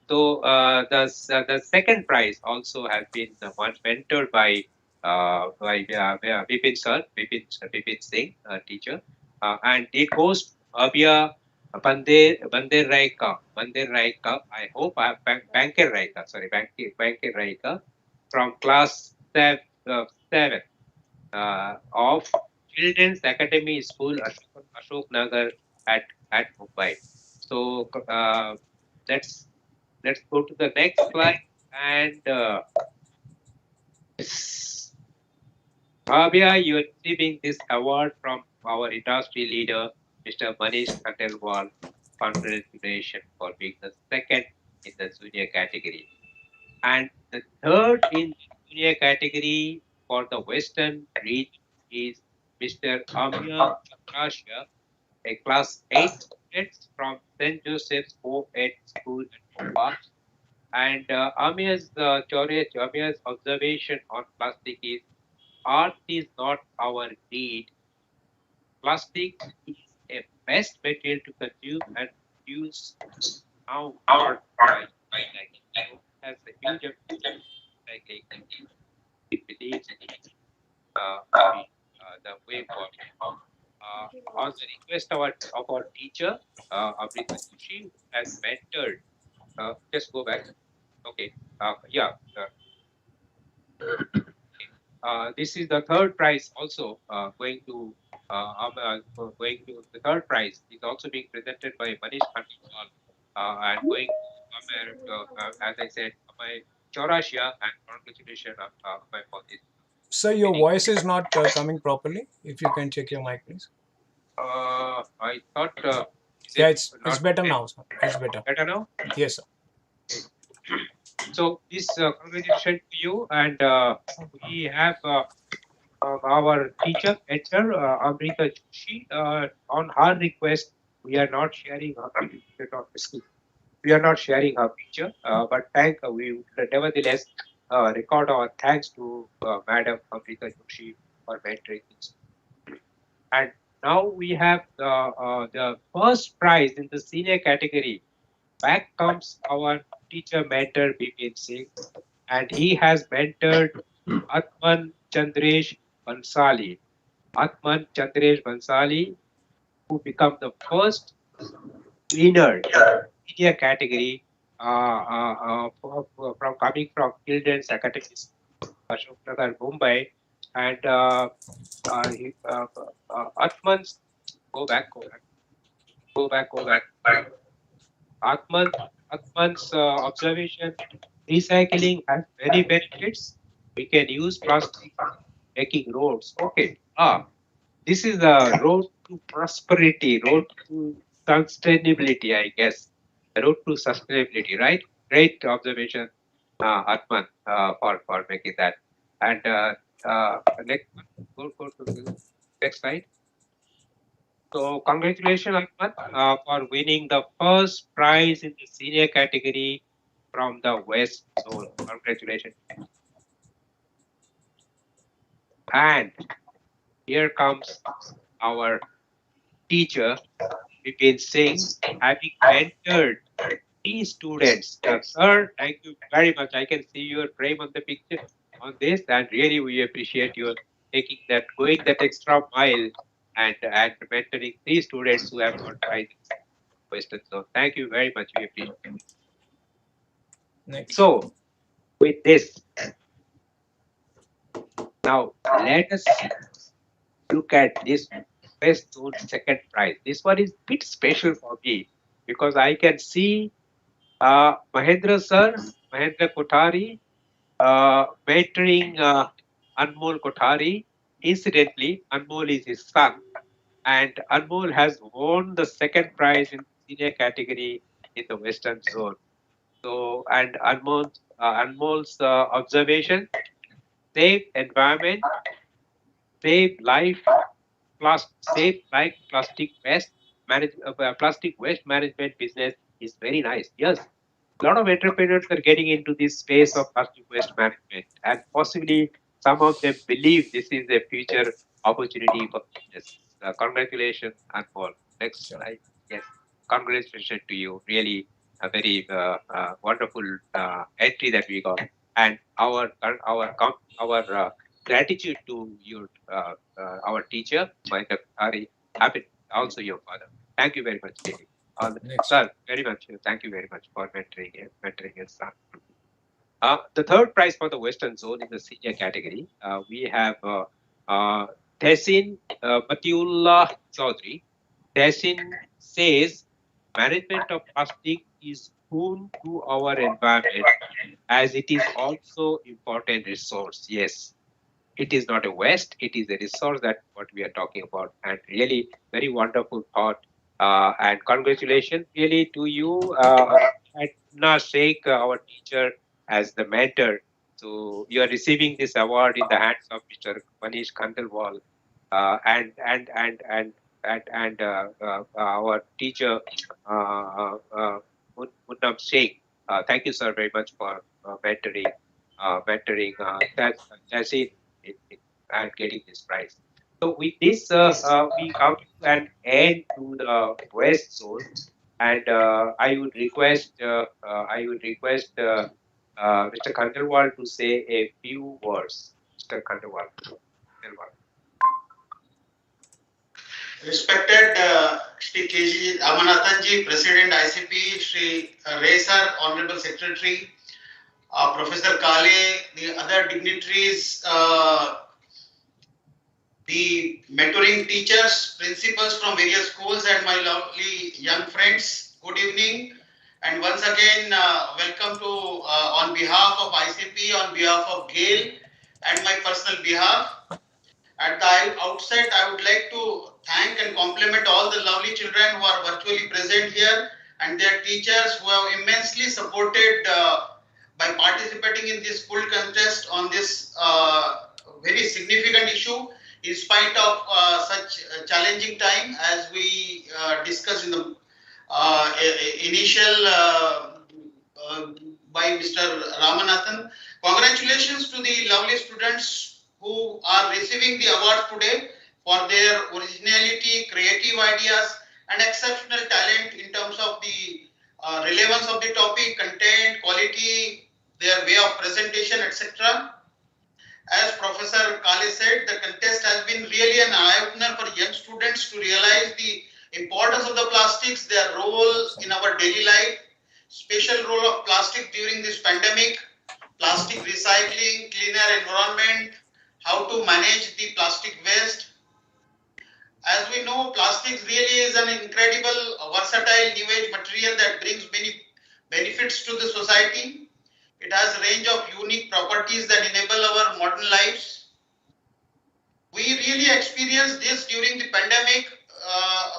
So the second prize also has been the one mentored by Vipin sir, Vipin Singh, teacher, and it goes to Abia Bandir Raika. I hope I have Banker Raika. Sorry, Banker Raika from class seven of Children's Academy School, Ashok Nagar at Mumbai. So let's let's go to the next slide. And Bhavya, you are receiving this award from our industry leader, Mr. Manish Khandelwal. Congratulations for being the second in the junior category. And the third in the junior category for the Western region is Mr. Amya Chakrasya, a class 8 student from St. Joseph's Co-Ed School at Bhopal. And Amya's observation on plastic is art is not our need. Plastic is a best material to consume and use now art by recycling. So it has a huge emphasis on recycling. It believes to be the way forward. On the request of our teacher, Amrita Joshi, who has mentored, just go back. Okay. Yeah. This is the third prize also going to the third prize is also being presented by Manish Khandelwal and going to as I said, my Chaurasia and congratulations for this. Sir, your Winning. voice is not coming properly. If you can check your mic, please. I thought, is Yeah, it it's not better now, sir. It's better. better now? Yes, sir. So this congratulations to you, and we have our teacher, HR, Amrita Joshi. On her request, we are not sharing her, we are not sharing her picture, but we would nevertheless record our thanks to Madam Amrita Joshi for mentoring this. And now we have the first prize in the senior category. Back comes our teacher mentor Bipin Singh, and he has mentored Atman Chandresh Bansali. Atman Chandresh Bansali, who become the first winner in media category from coming from Children's Academy Ashok Nagar, Mumbai. And Atman's go back. Atman, Atman's observation: recycling has many benefits. We can use plastic making roads. Okay. This is the road to prosperity, road to sustainability, I guess. The road to sustainability, right? Great observation, Atman, for making that. And next one, go to the next slide. So congratulations, Atman, for winning the first prize in the senior category from the West Zone. Congratulations. And here comes our teacher, Vipin Singh, having mentored three students. Sir, thank you very much. I can see your frame on the picture on this, and really we appreciate your taking that, going that extra mile and mentoring three students who have got prizes in Western Zone. Thank you very much. We appreciate it. Next. So, with this, now let us look at this West Zone second prize. This one is a bit special for me because I can see Mahendra sir, Mahendra Kothari, mentoring Anmol Kothari. Incidentally, Anmol is his son, and Anmol has won the second prize in senior category in the Western Zone. So, and Anmol's observation: save environment, save life, save life. Plastic waste management business is very nice. Yes, a lot of entrepreneurs are getting into this space of plastic waste management, and possibly some of them believe this is a future opportunity for business. Congratulations, Anmol. Next Sure. slide. Yes, congratulations to you. Really, a very wonderful entry that we got, and our gratitude to your our teacher, Michael Hari, happy also your father. Thank you very much, really. Next. Sir, very much. Thank you very much for mentoring his son. The third prize for the Western Zone in the senior category, we have Tehsin Batiullah Chaudhary. Tehsin says management of plastic is boon to our environment as it is also important resource. Yes, it is not a waste, it is a resource. That what we are talking about, and really very wonderful thought, and congratulations really to you, Adna Sheikh, our teacher, as the mentor. So you are receiving this award in the hands of Mr. Manish Khandelwal, and our teacher, Munnam Sheikh. Thank you, sir, very much for mentoring Tassin and getting this prize. So with this, we come to an end to the West Zone, and I would request Mr. Khandelwal to say a few words. Mr. Khandelwal. Respected Shri K.G. Ramanathanji, President ICPE, Shri Ray Sir, Honorable Secretary, Professor Kale, the other dignitaries, the mentoring teachers, principals from various schools, and my lovely young friends, good evening. And once again, welcome to, on behalf of ICP, on behalf of GAIL, and my personal behalf. At the outset, I would like to thank and compliment all the lovely children who are virtually present here and their teachers who have immensely supported by participating in this full contest on this very significant issue in spite of such a challenging time as we discussed in the initial by Mr. Ramanathan. Congratulations to the lovely students who are receiving the award today for their originality, creative ideas, and exceptional talent in terms of the relevance of the topic, content, quality, their way of presentation, etc. As Professor Kale said, the contest has been really an eye-opener for young students to realize the importance of the plastics, their role in our daily life, special role of plastic during this pandemic, plastic recycling, cleaner environment, how to manage the plastic waste. As we know, plastics really is an incredible, versatile new age material that brings many benefits to the society. It has a range of unique properties that enable our modern lives. We really experienced this during the pandemic.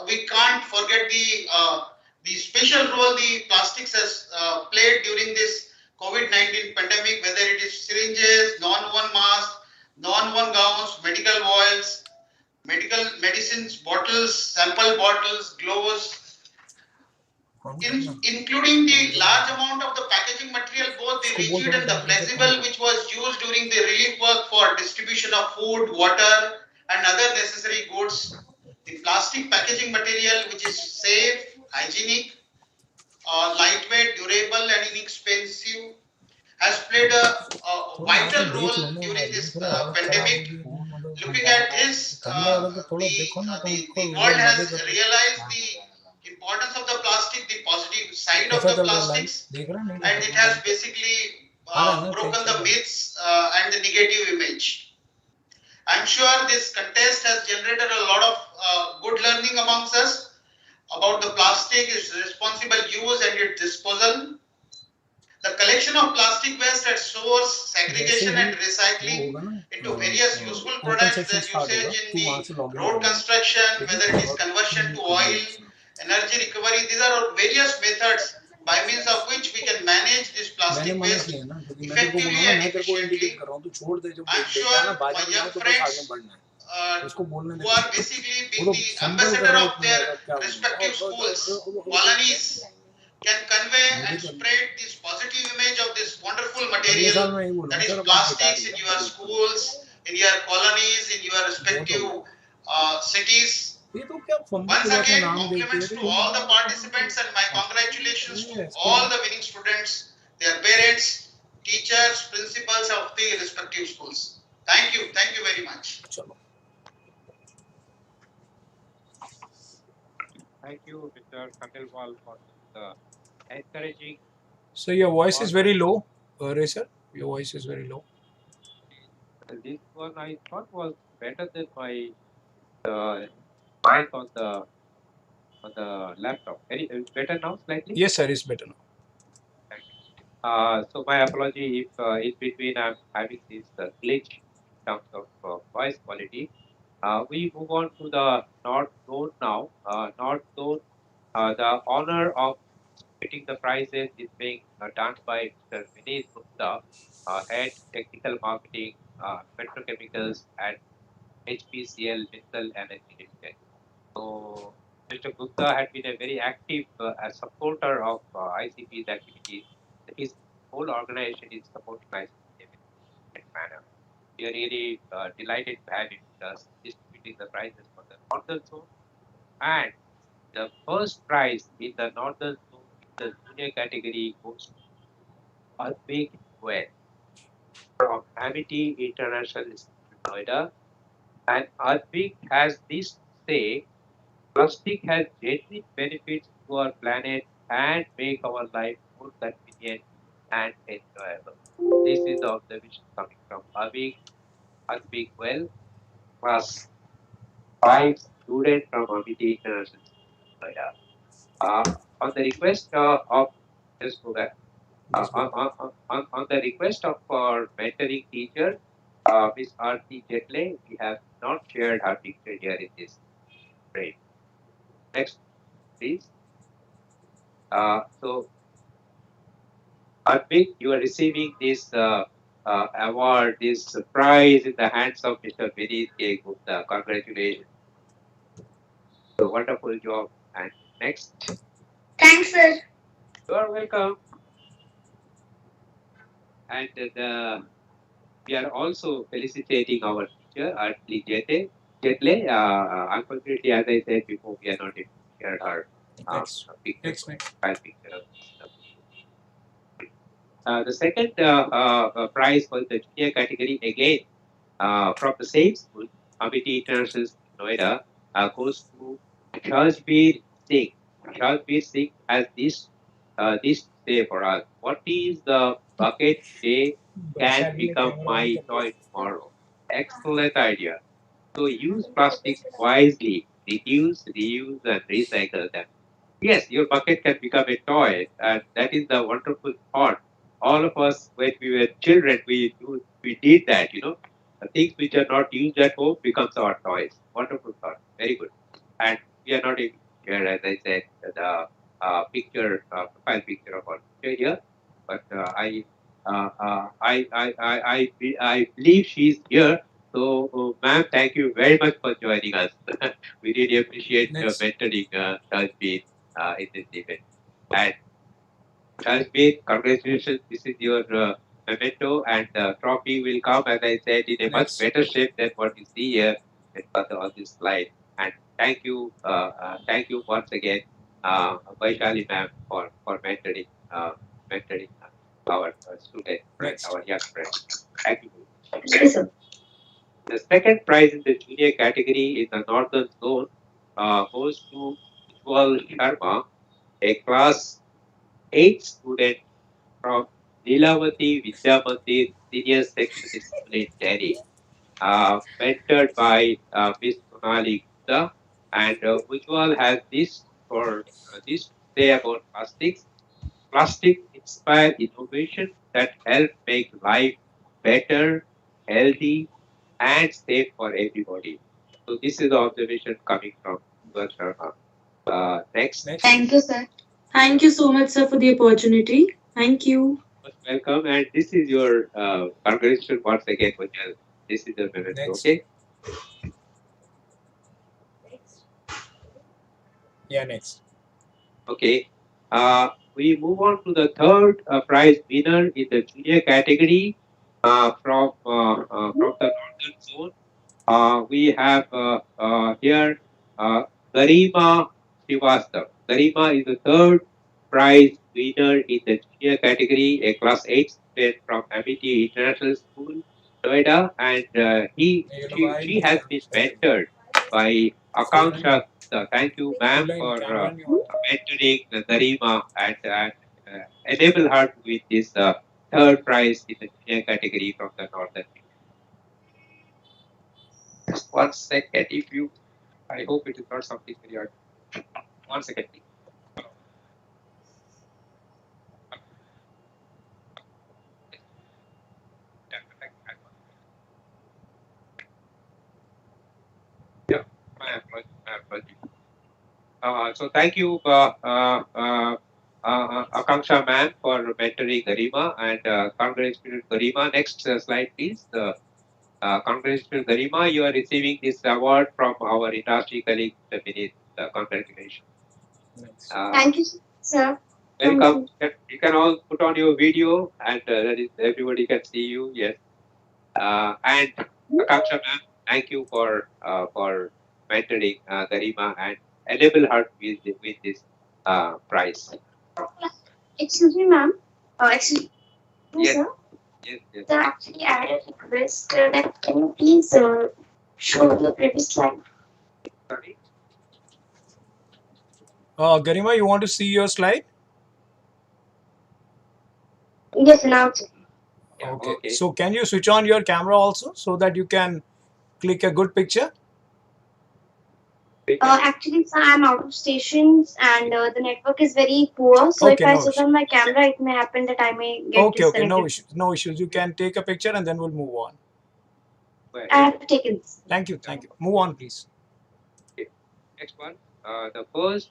We can't forget the special role the plastics has played during this COVID-19 pandemic, whether it is syringes, non-woven masks, non-woven gowns, medical oils, medical medicines, bottles, sample bottles, gloves, including the large amount of the packaging material, both the rigid and the flexible, which was used during the relief work for distribution of food, water, and other necessary goods. The plastic packaging material, which is safe, hygienic, lightweight, durable, and inexpensive, has played a vital role during this pandemic. Looking at this, the world has realized the importance of the plastic, the positive side of the plastics, and it has basically broken the myths and the negative image. I'm sure this contest has generated a lot of good learning amongst us about the plastic, its responsible use, and its disposal. The collection of plastic waste at source, segregation and recycling into various useful products, their usage in the road construction, whether it is conversion to oil, energy recovery, these are various methods by means of which we can manage this plastic waste effectively and efficiently. I'm sure my young friends who are basically being the ambassador of their respective schools, colonies, can convey and spread this positive image of this wonderful material that is plastics in your schools, in your colonies, in your respective cities. ये तो क्या फंबू Once के जाते again, नाम देके compliments अरे to ये all the नाम participants and my congratulations to yes all the winning students, their parents, teachers, principals of the respective schools. Thank you very much. चलो Thank you, Mr. Khandelwal, for this encouraging so your voice is word. very low sir your voice is very low This one I thought was better than my uh, mic on the laptop. Any better now slightly? yes sir it's better now Thank you. So my apology if in between I'm having this glitch in terms of voice quality. We move on to the North Zone now. North Zone, the honor of getting the prizes is being done by Mr. Vineet Gupta, Head Technical Marketing, Petrochemicals at HPCL Mineral Energy Limited. So Mr. Gupta had been a very active supporter of ICP's activities. His whole organization is supporting ICP in a different manner. We are really delighted to have him with us distributing the prizes for the Northern Zone. And the first prize in the Northern Zone in the junior category goes to Albig Well from Amity International Institute, Noida. And Albig has this to say: plastic has genuine benefits to our planet and make our life more convenient and enjoyable. This is the observation coming from Albig Well, class 5 student from Amity International School, Noida. On the request of just go back. just go back On the request of our mentoring teacher, Miss Aarti Jetle, we have not shared her picture here in this frame. Next, please. So, Arpit, you are receiving this award, this prize in the hands of Mr. Vineet K. Gupta. Congratulations. A wonderful job. And next. Thanks, sir. You are welcome. And we are also felicitating our teacher, Arti Jetle. Unfortunately, as I said before, we are not able to share her next picture, next next profile picture of this. The second prize for the junior category again from the same school, Amity International School, Noida, goes to Shazbir Singh. Shazbir Singh has this to say for us. What is the bucket today can Vaishali ने become camera on my कर toy दिया tomorrow. Excellent idea. So use plastics wisely, reduce, reuse, and recycle them. Yes, your bucket can become a toy, and that is the wonderful thought. All of us, when we were children, we did that. The things which are not used at home becomes our toys. Wonderful thought, very good. And we are not able to share, as I said, the profile picture of our teacher here, but I believe she's here. So, ma'am, thank you very much for joining us. We really appreciate your next mentoring, Tajbeen, in this event. And Tajbeen, congratulations. This is your memento, and the trophy will come, as I said, in a much next better shape than what you see here on this slide. And thank you once again, Vaishali ma'am, for mentoring our student friend, next our young friend. Thank you very much. Yes, sir. The second prize in the junior category in the Northern Zone goes to Ujwal Sharma, a class 8 student from Lilavati Vidya Mandir Senior Secondary School in Delhi, mentored by Miss Sonali Gupta. And Ujwal has this to say about plastics. Plastic inspire innovation that help make life better, healthy, and safe for everybody. So this is the observation coming from Ujwal Sharma. Next, next Thank you, sir. Thank you so much, sir, for the opportunity. Thank you. most welcome, and this is your congratulations once again, Ujjwal. This is your memento, next okay? yeah next Okay. We move on to the third prize winner in the junior category from the northern zone. We have here Garima Srivastav. Garima is the third prize winner in the junior category, a class 8 student from Amity International School, Noida, and she has been mentored by Akanksha Gupta. Thank you, ma'am, for mentoring Garima and enable her to win this third prize in the junior category from the northern. Just 1 second, if you. I hope it is not something very hard. 1 second, please. Yeah, my apology. So thank you, Akanksha ma'am, for mentoring Garima, and congratulations, Garima. Next slide, please. Congratulations, Garima. You are receiving this award from our industry colleague, Mr. Vinith. Congratulations. Thank you, sir. Thank Welcome. you. You can all put on your video, and that is everybody can see you. Yes. And Akanksha ma'am, thank you for mentoring Garima and enable her to win this prize. Excuse me, ma'am. Excuse me, Yes, sir. yes. Sir, actually, I had a request that can you please show the previous slide? Sorry. Garima, you want to see your slide? Yes, now it's Okay. So can you switch on your camera also so that you can click a good picture? actually, sir, I'm out of stations and the network is very poor. So Okay, if I no switch issue. on my camera, it may happen that I may get Okay, disconnected. no issues. No issues. You can take a picture and then we'll move on. I have taken this. Thank you. Move on, please. Okay. Next one. The first,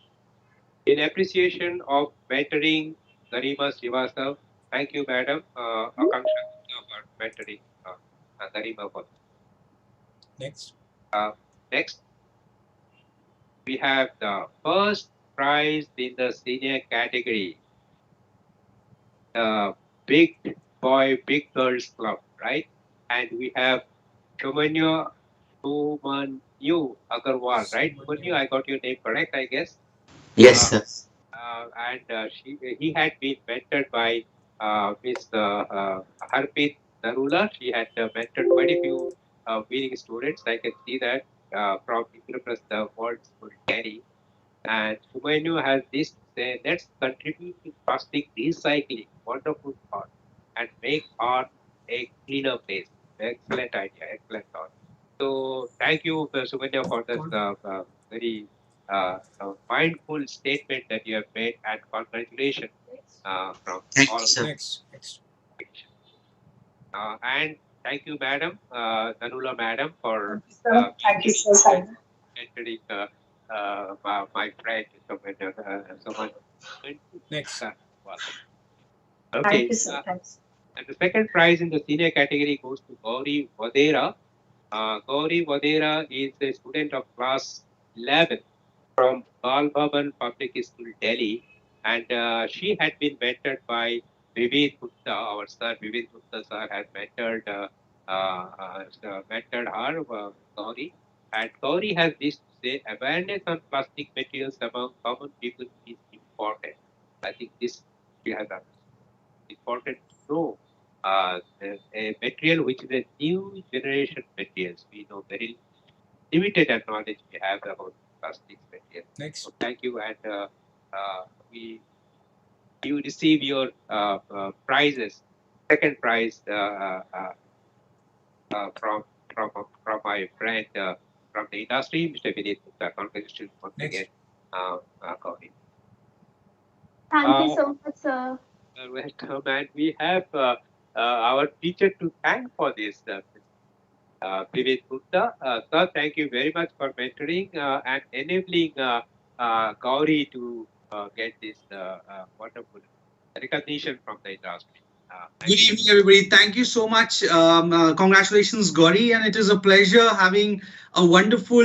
in appreciation of mentoring Garima Srivastav. Thank you, madam. Akanksha Gupta for mentoring Garima. Next. Next, we have the first prize in the senior category. Big boy, big girls club, right? And we have Shumanyu Agarwal, right? Shumanyu, I got your name correct, I guess. Yes, sir. And he had been mentored by Miss Harpreet Narula. She had mentored quite a few winning students. I can see that from Indraprastha, the World School Delhi. And Shumainu has this to say, let's contribute to plastic recycling. Wonderful thought. And make art a cleaner place. Excellent idea. Excellent thought. So thank you, Sumanya, for this very mindful statement that you have made, and congratulations from Thank all you, of sir. Next. and thank you, madam, Nanula madam, for Thank you, sir. Simon. mentoring my friend someone. Next. Thank Okay. you, sir. Thanks. And the second prize in the senior category goes to Gauri Vadera. Gauri Vadera is a student of class 11 from Bal Bhavan Public School, Delhi, and she had been mentored by Vivek Gupta. Our sir, Vivek Gupta sir, has mentored her, Gauri. And Gauri has this to say: awareness on plastic materials among common people is important. I think this she has important to know. A material which is a new generation materials. We know very limited knowledge we have about plastics material. Next. So thank you, and we you receive your prizes. Second prize from my friend from the industry, Mr. Vinith Gupta. Congratulations once again, Gauri. Thank you so much, sir. Welcome, and we have our teacher to thank for this. Vivek Gupta. Sir, thank you very much for mentoring and enabling Gauri to get this wonderful recognition from the industry. Good evening, everybody. Thank you so much. Congratulations, Gauri. And it is a pleasure having a wonderful,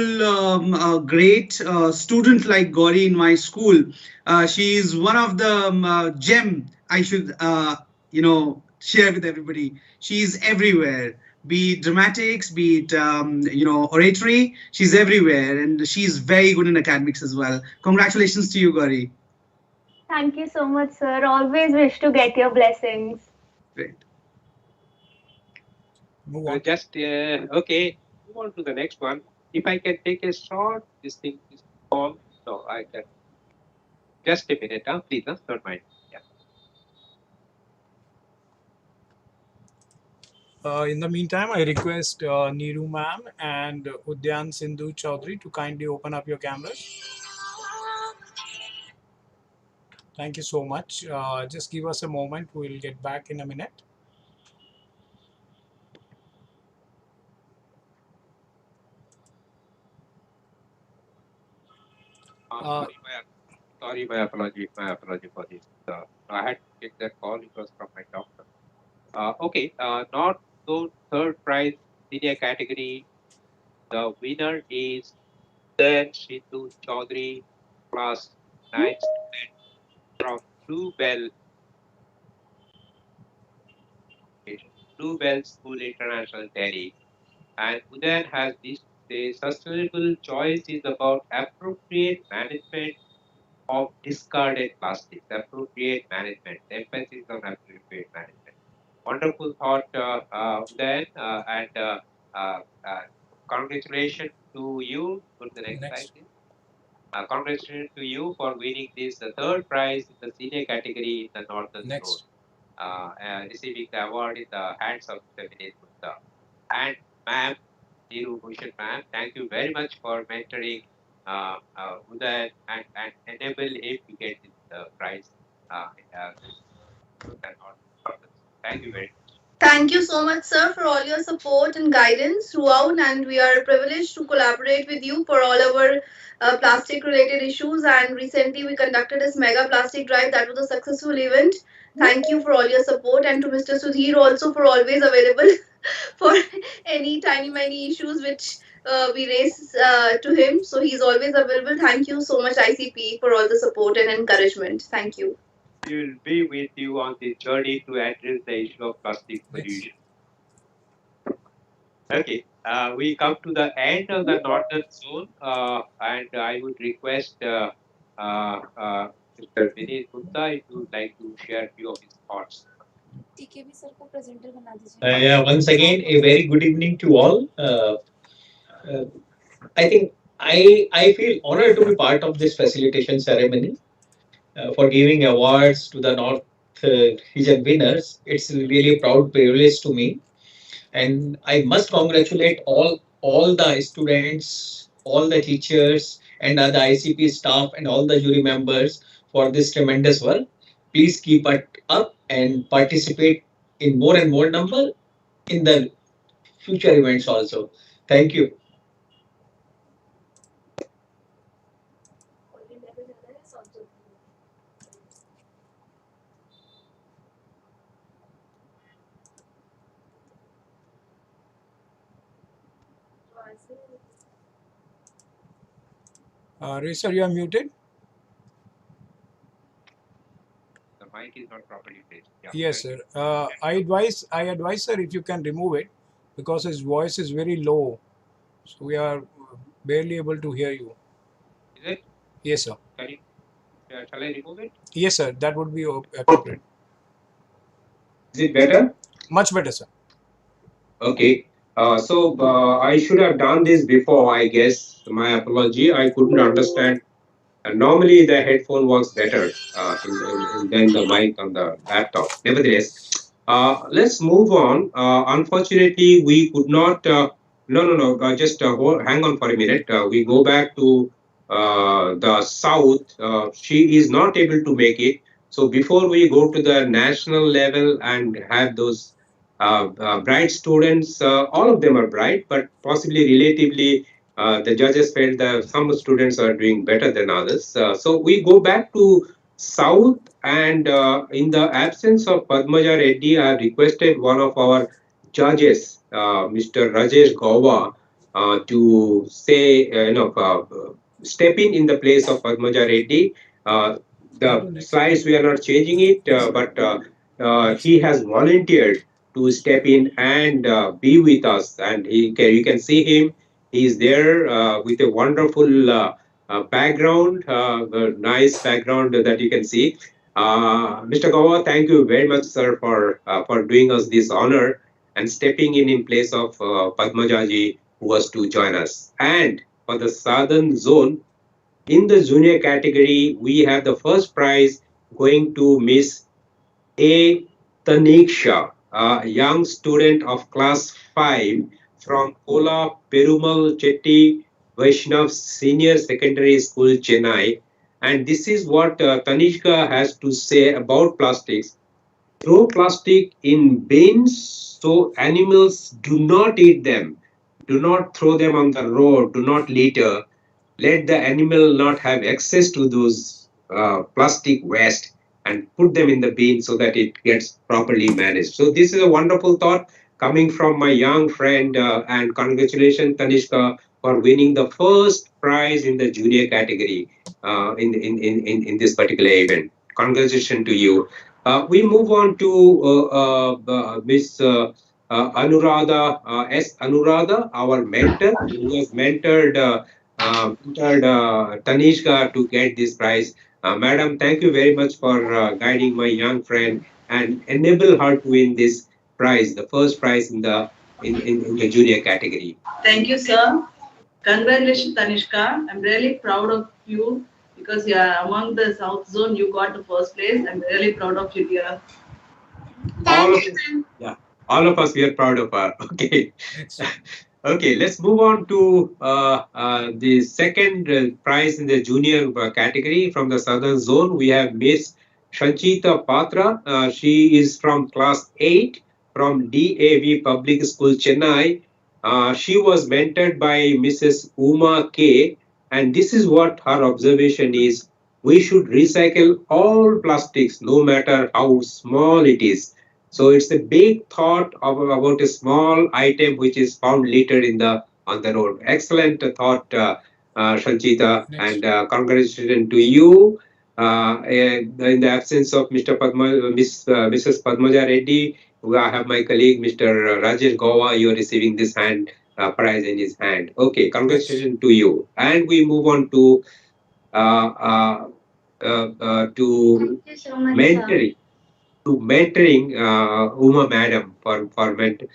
great student like Gauri in my school. She is one of the gem I should, share with everybody. She is everywhere. be it dramatics, be it oratory. She's everywhere, and she's very good in academics as well. Congratulations to you, Gauri. Thank you so much, sir. Always wish to get your blessings. Great. Move on. Just okay. Move on to the next one. If I can take a short this call. No, I can. Just a minute, please, don't mind. Yeah. In the meantime, I request Neeru ma'am and Udyan Sindhu Chaudhary to kindly open up your cameras. Thank you so much. Just give us a moment. We'll get back in a minute. Uh, Sorry, my apology. My apology for this. I had to take that call. It was from my doctor. Okay. Not so third prize senior category. The winner is Then Shindu Chaudhary, class 9 student from Bluebell School International, Delhi. And Udayan has this say sustainable choice is about appropriate management of discarded plastics. Appropriate management. The emphasis on appropriate management. Wonderful thought, Udayan, and uh, congratulations to you. Go to the next slide, please. Congratulations to you for winning this third prize in the senior category in the Northern Zone. Receiving the award in the hands of Mr. Vineet Gupta. And ma'am, Neeru Bhushan ma'am, thank you very much for mentoring Uday and enable him to get this prize. Thank you very much. Thank you so much, sir, for all your support and guidance throughout. And we are privileged to collaborate with you for all our plastic related issues. And recently, we conducted this mega plastic drive that was a successful event. Thank you for all your support. And to Mr. Sudhir also for always available for any tiny, many issues which we raise to him. So he's always available. Thank you so much, ICPE, for all the support and encouragement. Thank you. We will be with you on this journey to address the issue of plastic pollution. Okay, we come to the end of the northern zone, and I would request Mr. Vineet Gupta if you would like to share a few of his thoughts. Yeah, once again, a very good evening to all. Uh, I think I feel honored to be part of this facilitation ceremony for giving awards to the North region winners. It's really a proud privilege to me, and I must congratulate all the students, all the teachers, and the ICP staff and all the jury members for this tremendous work. Please keep it up and participate in more and more number in the future events also. Thank you. Racer, you are muted. The mic is not properly placed. Yeah. Yes, sir. I advise, sir, if you can remove it because his voice is very low, so we are barely able to hear you. Is it? Yes, sir. Shall I remove it? Yes, sir. That would be appropriate. Is it better? Much better, sir. Okay. I should have done this before, I guess. My apology. I couldn't understand. Normally, the headphone works better than the mic on the laptop. Nevertheless, let's move on. Unfortunately, we could not. No. Just hang on for a minute. We go back to the south. She is not able to make it. So before we go to the national level and have those bright students, all of them are bright, but possibly relatively the judges felt that some students are doing better than others. So we go back to South, and in the absence of Padmaja Reddy, I have requested one of our judges, Mr. Rajesh Gawa, to say, step in the place of Padmaja Reddy. The slides, we are not changing it, but he has volunteered to step in and be with us. And you can see him. He's there with a wonderful background, a nice background that you can see. Mr. Gawa, thank you very much, sir, for doing us this honor and stepping in place of Padmajaji, who was to join us. And for the Southern Zone, in the junior category, we have the first prize going to Miss A. Taniksha, a young student of class 5 from Kola Perumal Chetty Vaishnav Senior Secondary School, Chennai. And this is what Tanishka has to say about plastics. Throw plastic in bins so animals do not eat them. Do not throw them on the road. Do not litter. Let the animal not have access to those plastic waste and put them in the bin so that it gets properly managed. So this is a wonderful thought coming from my young friend, and congratulations, Tanishka, for winning the first prize in the junior category in this particular event. Congratulations to you. We move on to Miss Anuradha, S. Anuradha, our mentor, who has mentored Tanishka to get this prize. Madam, thank you very much for guiding my young friend and enable her to win this prize, the first prize in the junior category. Thank you, sir. Congratulations, Tanishka. I'm really proud of you because you are among the South Zone. You got the first place. I'm really proud of you, dear. All of us, yeah, all of us, we are proud of her. Okay. Okay, let's move on to the second prize in the junior category from the Southern Zone. We have Miss Shanchita Patra. She is from class 8 from DAV Public School, Chennai. She was mentored by Mrs. Uma K. And this is what her observation is. We should recycle all plastics, no matter how small it is. So it's a big thought about a small item which is found later on the road. Excellent thought, Shanchita, and congratulations to you. In the absence of Mrs. Padmaja Reddy, I have my colleague Mr. Rajesh Gowa. You are receiving this prize in his hand. Okay, congratulations to you. And we move on to uh, uh, mentoring Uma Madam for mentoring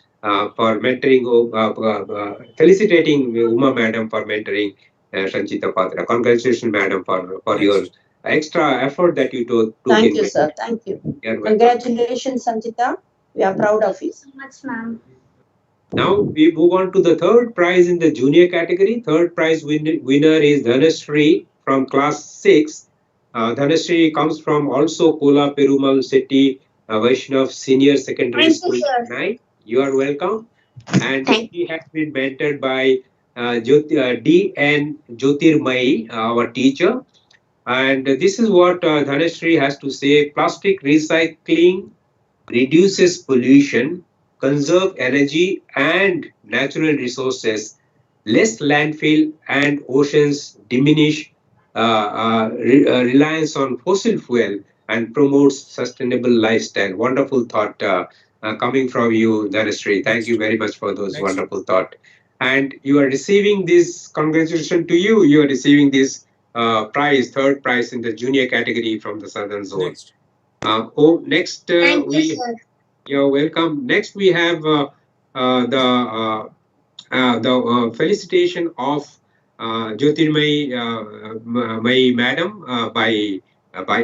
felicitating Uma Madam for mentoring Sanchita Patra. Congratulations, Madam, for your extra effort that you took. Thank you, sir. Thank you. Congratulations, Sanchita. We are proud of you. So much, ma'am. Now we move on to the third prize in the junior category. Third prize winner is Dhanashree from class 6. Dhanashree comes from also Kola Perumal City Vaishnav Senior Secondary School, Chennai. You are welcome. And she has been mentored by D.N. Jyotirmai, our teacher. And this is what Dhanashree has to say. Plastic recycling reduces pollution, conserve energy and natural resources, less landfill and oceans diminish reliance on fossil fuel and promotes sustainable lifestyle. Wonderful thought coming from you, Dhanashree. Thank you very much for those wonderful thought. And you are receiving this, congratulations to you. You are receiving this prize, third prize in the junior category from the Southern Zone. Next, you're welcome. Next, we have the felicitation of Jyotirmay Madam by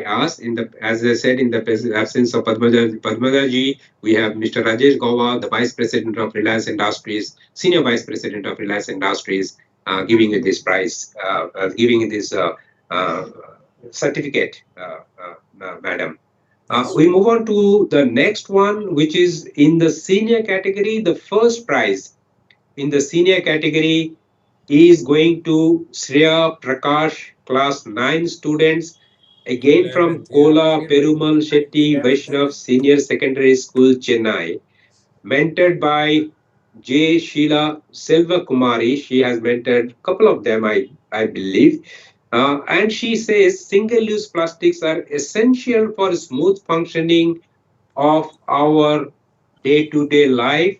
us as I said, in the absence of Padmaja ji. We have Mr. Rajesh Gowa, the Vice President of Reliance Industries, Senior Vice President of Reliance Industries, giving you this prize, giving you this certificate, Madam. We move on to the next one, which is in the senior category. The first prize in the senior category is going to Shreya Prakash, class 9 students, again from Kola Perumal Shetty Vaishnav Senior Secondary School, Chennai, mentored by J. Sheila Selva Kumari. She has mentored a couple of them, I believe. And she says single-use plastics are essential for smooth functioning of our day-to-day life,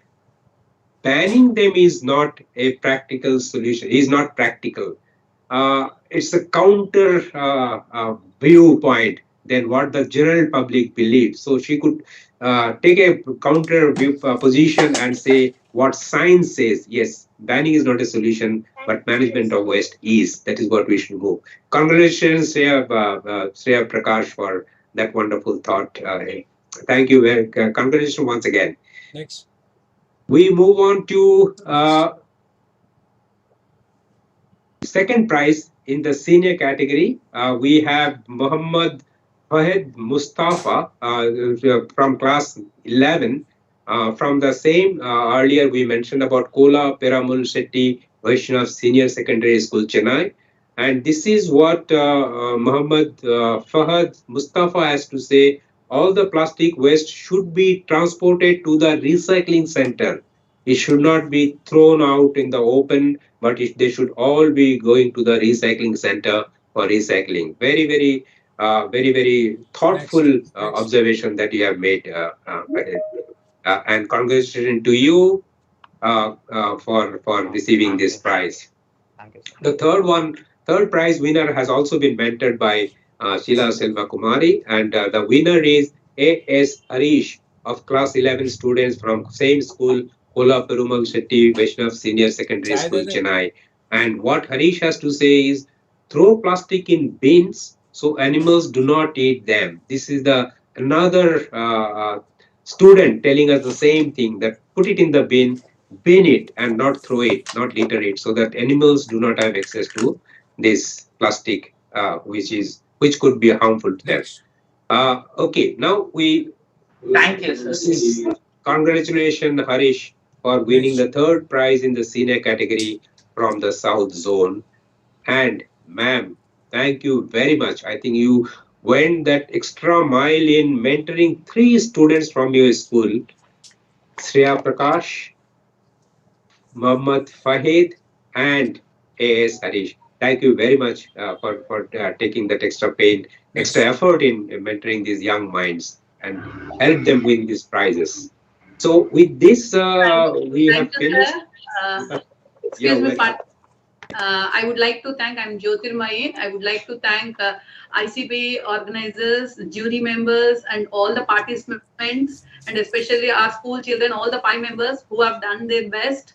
banning them is not a practical solution, is not practical. It's a counter viewpoint than what the general public believes. So she could take a counter view position and say what science says. Yes, banning is not a solution, but management of waste is. That is what we should go. Congratulations, Shreya Prakash, for that wonderful thought. Thank you. Congratulations once again. Next. We move on to second prize in the senior category. We have Muhammad Fahed Mustafa from class 11. From the same earlier we mentioned about Kola Peramul Shetty Vaishnav Senior Secondary School, Chennai. And this is what Muhammad Fahad Mustafa has to say. All the plastic waste should be transported to the recycling center. It should not be thrown out in the open, but they should all be going to the recycling center for recycling. Very thoughtful observation that you have made, and congratulations to you for receiving this prize. The third prize winner has also been mentored by Sheila Selva Kumari, and the winner is A.S. Harish of class 11 students from same school, Kola Perumal Shetty Vaishnav Senior Secondary School, Chennai. And what Harish has to say is, throw plastic in bins so animals do not eat them. This is the another student telling us the same thing, that put it in the bin it and not throw it, not litter it, so that animals do not have access to this plastic, which could be harmful to them. Okay, now we Thank you, sir. Congratulations, Harish, for winning the third prize in the senior category from the South Zone. And ma'am, thank you very much. I think you went that extra mile in mentoring 3 students from your school, Shreya Prakash, Muhammad Fahid, and A.S. Harish. Thank you very much for taking that extra pain, extra effort in mentoring these young minds and help them win these prizes. So with this, we have finished. Excuse me, I would like to thank, I'm Jyotirmayi. I would like to thank ICPE organizers, jury members, and all the participants, and especially our school children, all the 5 members who have done their best.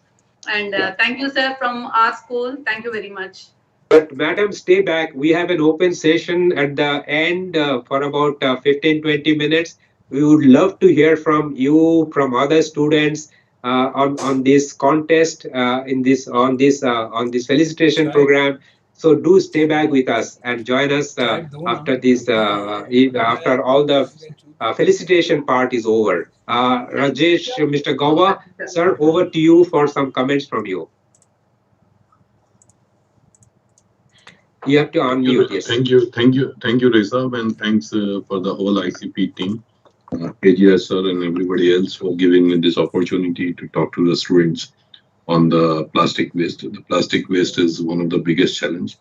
And thank you, sir, from our school. Thank you very much. But madam, stay back. We have an open session at the end for about 15-20 minutes. We would love to hear from you, from other students on this contest, on this felicitation program. So do stay back with us and join us after this, after all the felicitation part is over. Rajesh, Mr. Gawa, sir, over to you for some comments from you. You have to unmute. Yes. Thank you, Reza, and thanks for the whole ICP team, KGS sir, and everybody else for giving me this opportunity to talk to the students on the plastic waste. The plastic waste is one of the biggest challenge.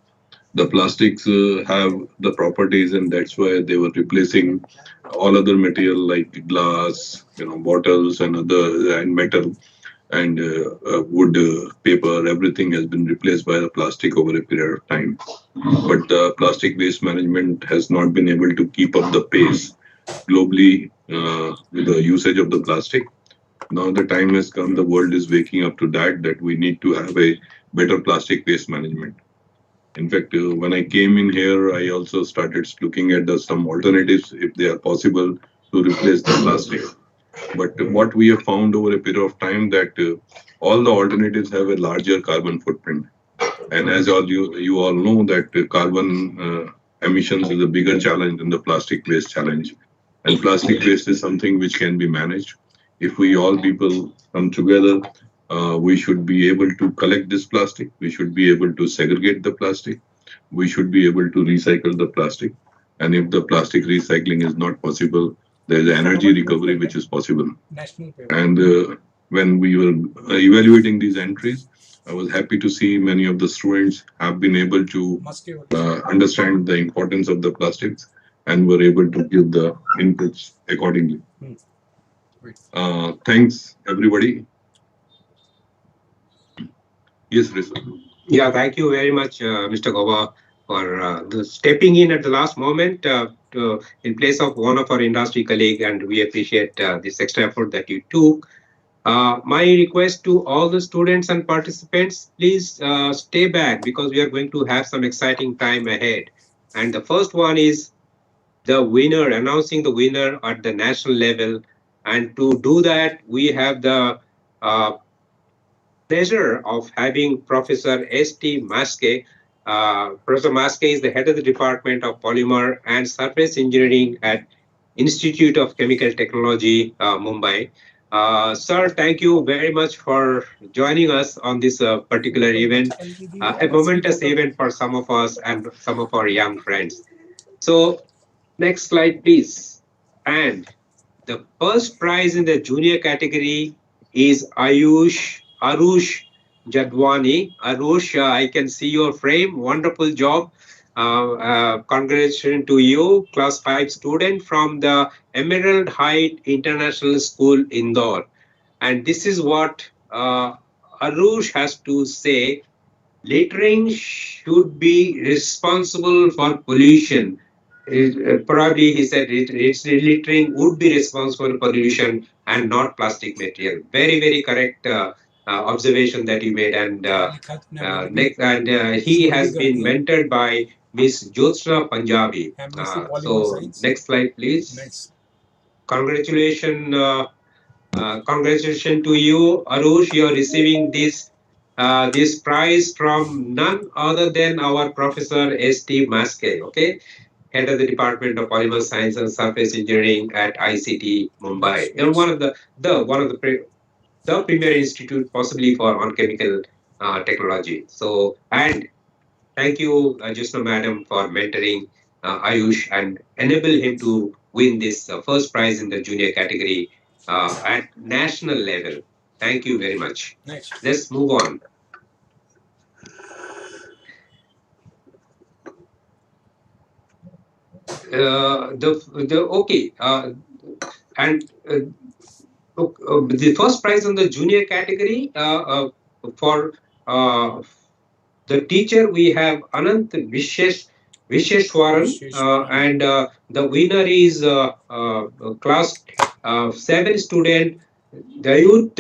The plastics have the properties, and that's why they were replacing all other material like glass, bottles, and metal and wood, paper. Everything has been replaced by the plastic over a period of time. But the plastic waste management has not been able to keep up the pace globally with the usage of the plastic. Now the time has come, the world is waking up to that we need to have a better plastic waste management. In fact, when I came in here, I also started looking at some alternatives, if they are possible, to replace the plastic. But what we have found over a period of time that all the alternatives have a larger carbon footprint. And as you all know that carbon emissions is a bigger challenge than the plastic waste challenge. And plastic waste is something which can be managed. If we all people come together, we should be able to collect this plastic. We should be able to segregate the plastic. We should be able to recycle the plastic. And if the plastic recycling is not possible, there is energy recovery which is possible. And when we were evaluating these entries, I was happy to see many of the students have been able to understand the importance of the plastics and were able to give the inputs accordingly. Thanks, everybody. Yes, Risa. Yeah, thank you very much, Mr. Goba, for stepping in at the last moment in place of one of our industry colleague, and we appreciate this extra effort that you took. My request to all the students and participants, please stay back because we are going to have some exciting time ahead. And the first one is the winner, announcing the winner at the national level. And to do that, we have the uh, pleasure of having Professor S.T. Maske. Professor Maske is the head of the Department of Polymer and Surface Engineering at Institute of Chemical Technology, Mumbai. Sir, thank you very much for joining us on this particular event, a momentous event for some of us and some of our young friends. So, next slide, please. And the first prize in the junior category is Arush Jadwani. Arush, I can see your frame. Wonderful job. Congratulations to you, class 5 student from the Emerald Height International School, Indore. And this is what Arush has to say. Littering should be responsible for pollution. Probably he said littering would be responsible for pollution and not plastic material. Very, very correct observation that you made. And he has been mentored by Miss Jyotsna Punjabi. So next slide, please. Congratulations. Congratulations to you, Arush. You are receiving this prize from none other than our Professor S.T. Maske, okay? Head of the Department of Polymer Science and Surface Engineering at ICT Mumbai. And one of the premier institute possibly for on chemical technology. So, and thank you, Jyotsna Madam, for mentoring Ayush and enable him to win this first prize in the junior category at national level. Thank you very much. Let's move on. And the first prize in the junior category for the teacher, we have Anant Visheshwaran, and the winner is class 7 student Dayut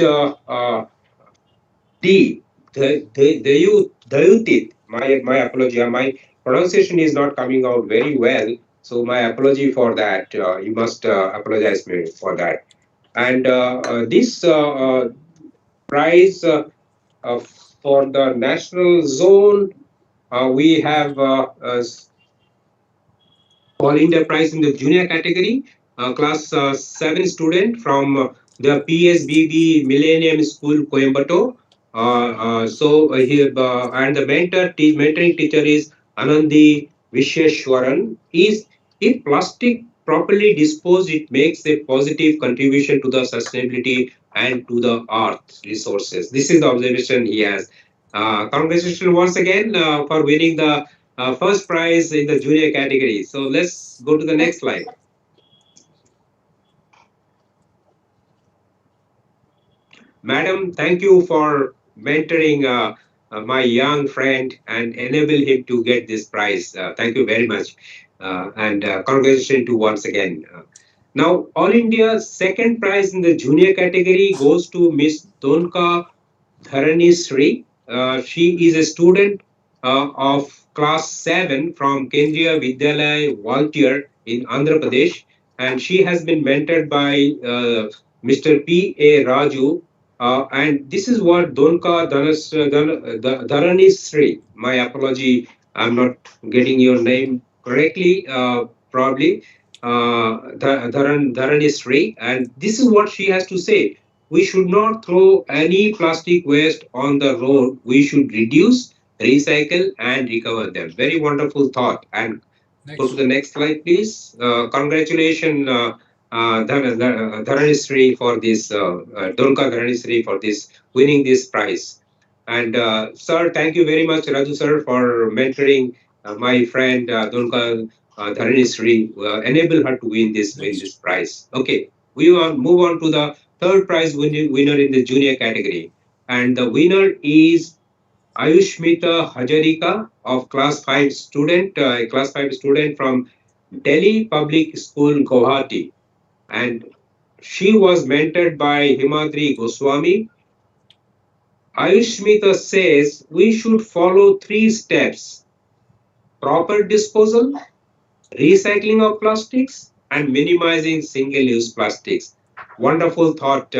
D. Dayutit. My apology. My pronunciation is not coming out very well, so my apology for that. You must apologize me for that. And this prize uh, for the national zone, we have All India prize in the junior category, class 7 student from the PSBB Millennium School, Coimbatore. And the mentoring teacher is Anandi Visheshwaran. If plastic properly disposed, it makes a positive contribution to the sustainability and to the earth resources. This is the observation he has. Congratulations once again for winning the first prize in the junior category. So let's go to the next slide. Madam, thank you for mentoring my young friend and enable him to get this prize. Thank you very much. And congratulations to once again. Now, All India second prize in the junior category goes to Miss Donka Dharani Sri. She is a student of class 7 from Kendriya Vidyalaya Volunteer in Andhra Pradesh, and she has been mentored by Mr. P. A. Raju. And this is what Donka Dharani Sri. My apology, I'm not getting your name correctly, probably. Dharani Sri. And this is what she has to say. We should not throw any plastic waste on the road. We should reduce, recycle, and recover them. Very wonderful thought. And go to the next slide, please. Congratulations, Dharanishri, for this, Dolka Dharanishri, for this winning this prize. And sir, thank you very much, Raju sir, for mentoring my friend Dolka Dharanishri, enable her to win this prize. Okay. We will move on to the third prize winner in the junior category. And the winner is Ayushmita Hajarika of class 5 student from Delhi Public School, Guwahati. And she was mentored by Himadri Goswami. Ayushmita says we should follow 3 steps: proper disposal, recycling of plastics, and minimizing single-use plastics. Wonderful thought,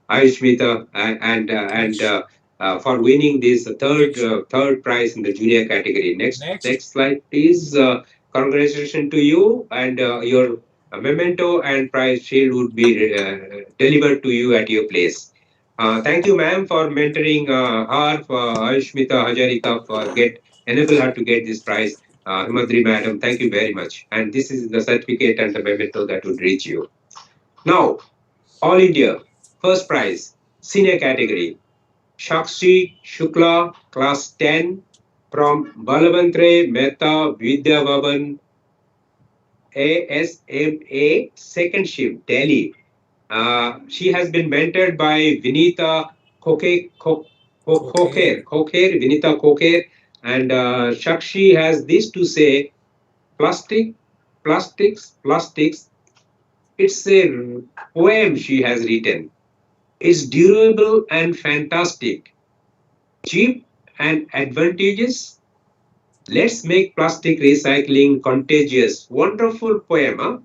Ayushmita, for winning this third prize in the junior category. Next slide, please. Congratulations to you, and your memento and prize shield would be delivered to you at your place. Thank you, ma'am, for mentoring her, for Ayushmita Hajarika, for enable her to get this prize. Himadri madam, thank you very much. And this is the certificate and the memento that would reach you. Now, All India, first prize, senior category, Shakshi Shukla, class 10, from Balavantre Mehta Vidya Bhavan, ASMA, second shift, Delhi. She has been mentored by Vinita Vinita Kokher, and Shakshi has this to say: Plastic, plastics. It's a poem she has written. It's durable and fantastic, cheap and advantageous. Let's make plastic recycling contagious. Wonderful poem. Huh?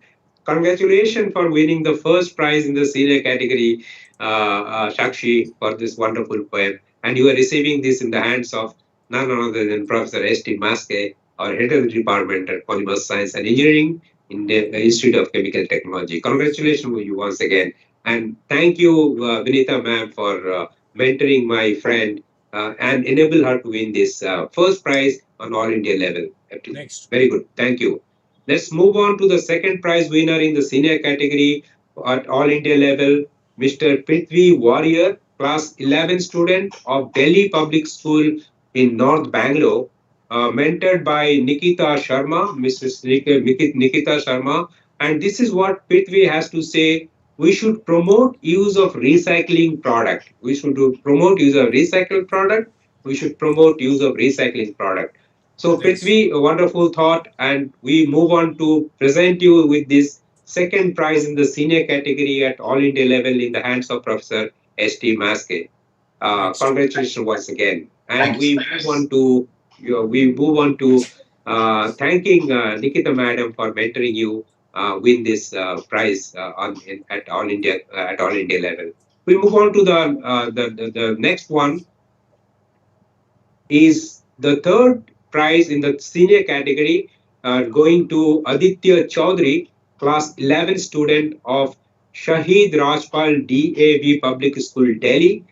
Congratulations for winning the first prize in the senior category, Shakshi, for this wonderful poem. And you are receiving this in the hands of none other than Professor S.T. Maske, our head of the department at Polymer Science and Engineering in the Institute of Chemical Technology. Congratulations to you once again. And thank you, Vinita ma'am, for mentoring my friend and enable her to win this first prize on all India level. Next. Very good. Thank you. Let's move on to the second prize winner in the senior category at all India level, Mr. Prithvi Warrior, class 11 student of Delhi Public School in North Bangalore, mentored by Nikita Sharma, Nikita Sharma. And this is what Prithvi has to say: we should promote use of recycling product. We should promote use of recycled product. We should promote use of recycling product. So Prithvi, a wonderful thought, and we move on to present you with this second prize in the senior category at all India level in the hands of Professor S.T. Maske. Congratulations once again. And we move on to thanking Nikita madam for mentoring you win this prize at all India level. We move on to the next one is the third prize in the senior category going to Aditya Chaudhary, class 11 student of Shahid Rajpal DAV Public School, Delhi,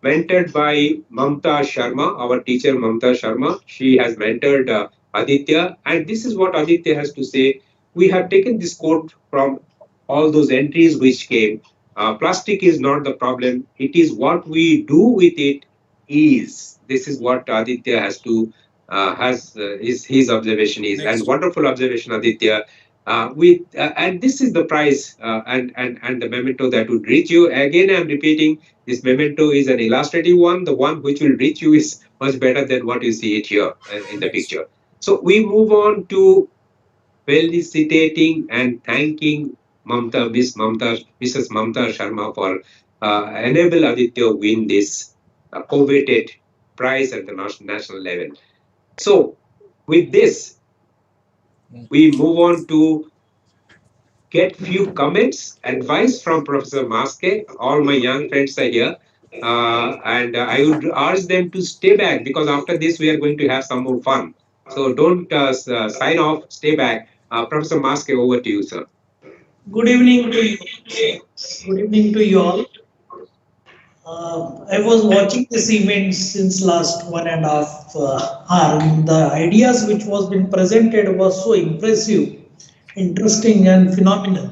mentored by Mamta Sharma, our teacher Mamta Sharma. She has mentored Aditya, and this is what Aditya has to say. We have taken this quote from all those entries which came. Plastic is not the problem, it is what we do with it is. This is what Aditya has to his observation is. Next. And wonderful observation, Aditya. And this is the prize and the memento that would reach you. Again, I'm repeating, this memento is an illustrative one. The one which will reach you is much better than what you see it here in the picture. So we move on to felicitating and thanking Mrs. Mamta Sharma for enable Aditya win this coveted prize at the national level. So with this, we move on to get few comments, advice from Professor Maske. All my young friends are here. And I would urge them to stay back, because after this we are going to have some more fun. So don't sign off, stay back. Professor Maske, over to you, sir. Good evening to you. Good evening to you all. I was watching this event since last 1.5 hour. The ideas which was been presented was so impressive, interesting and phenomenal.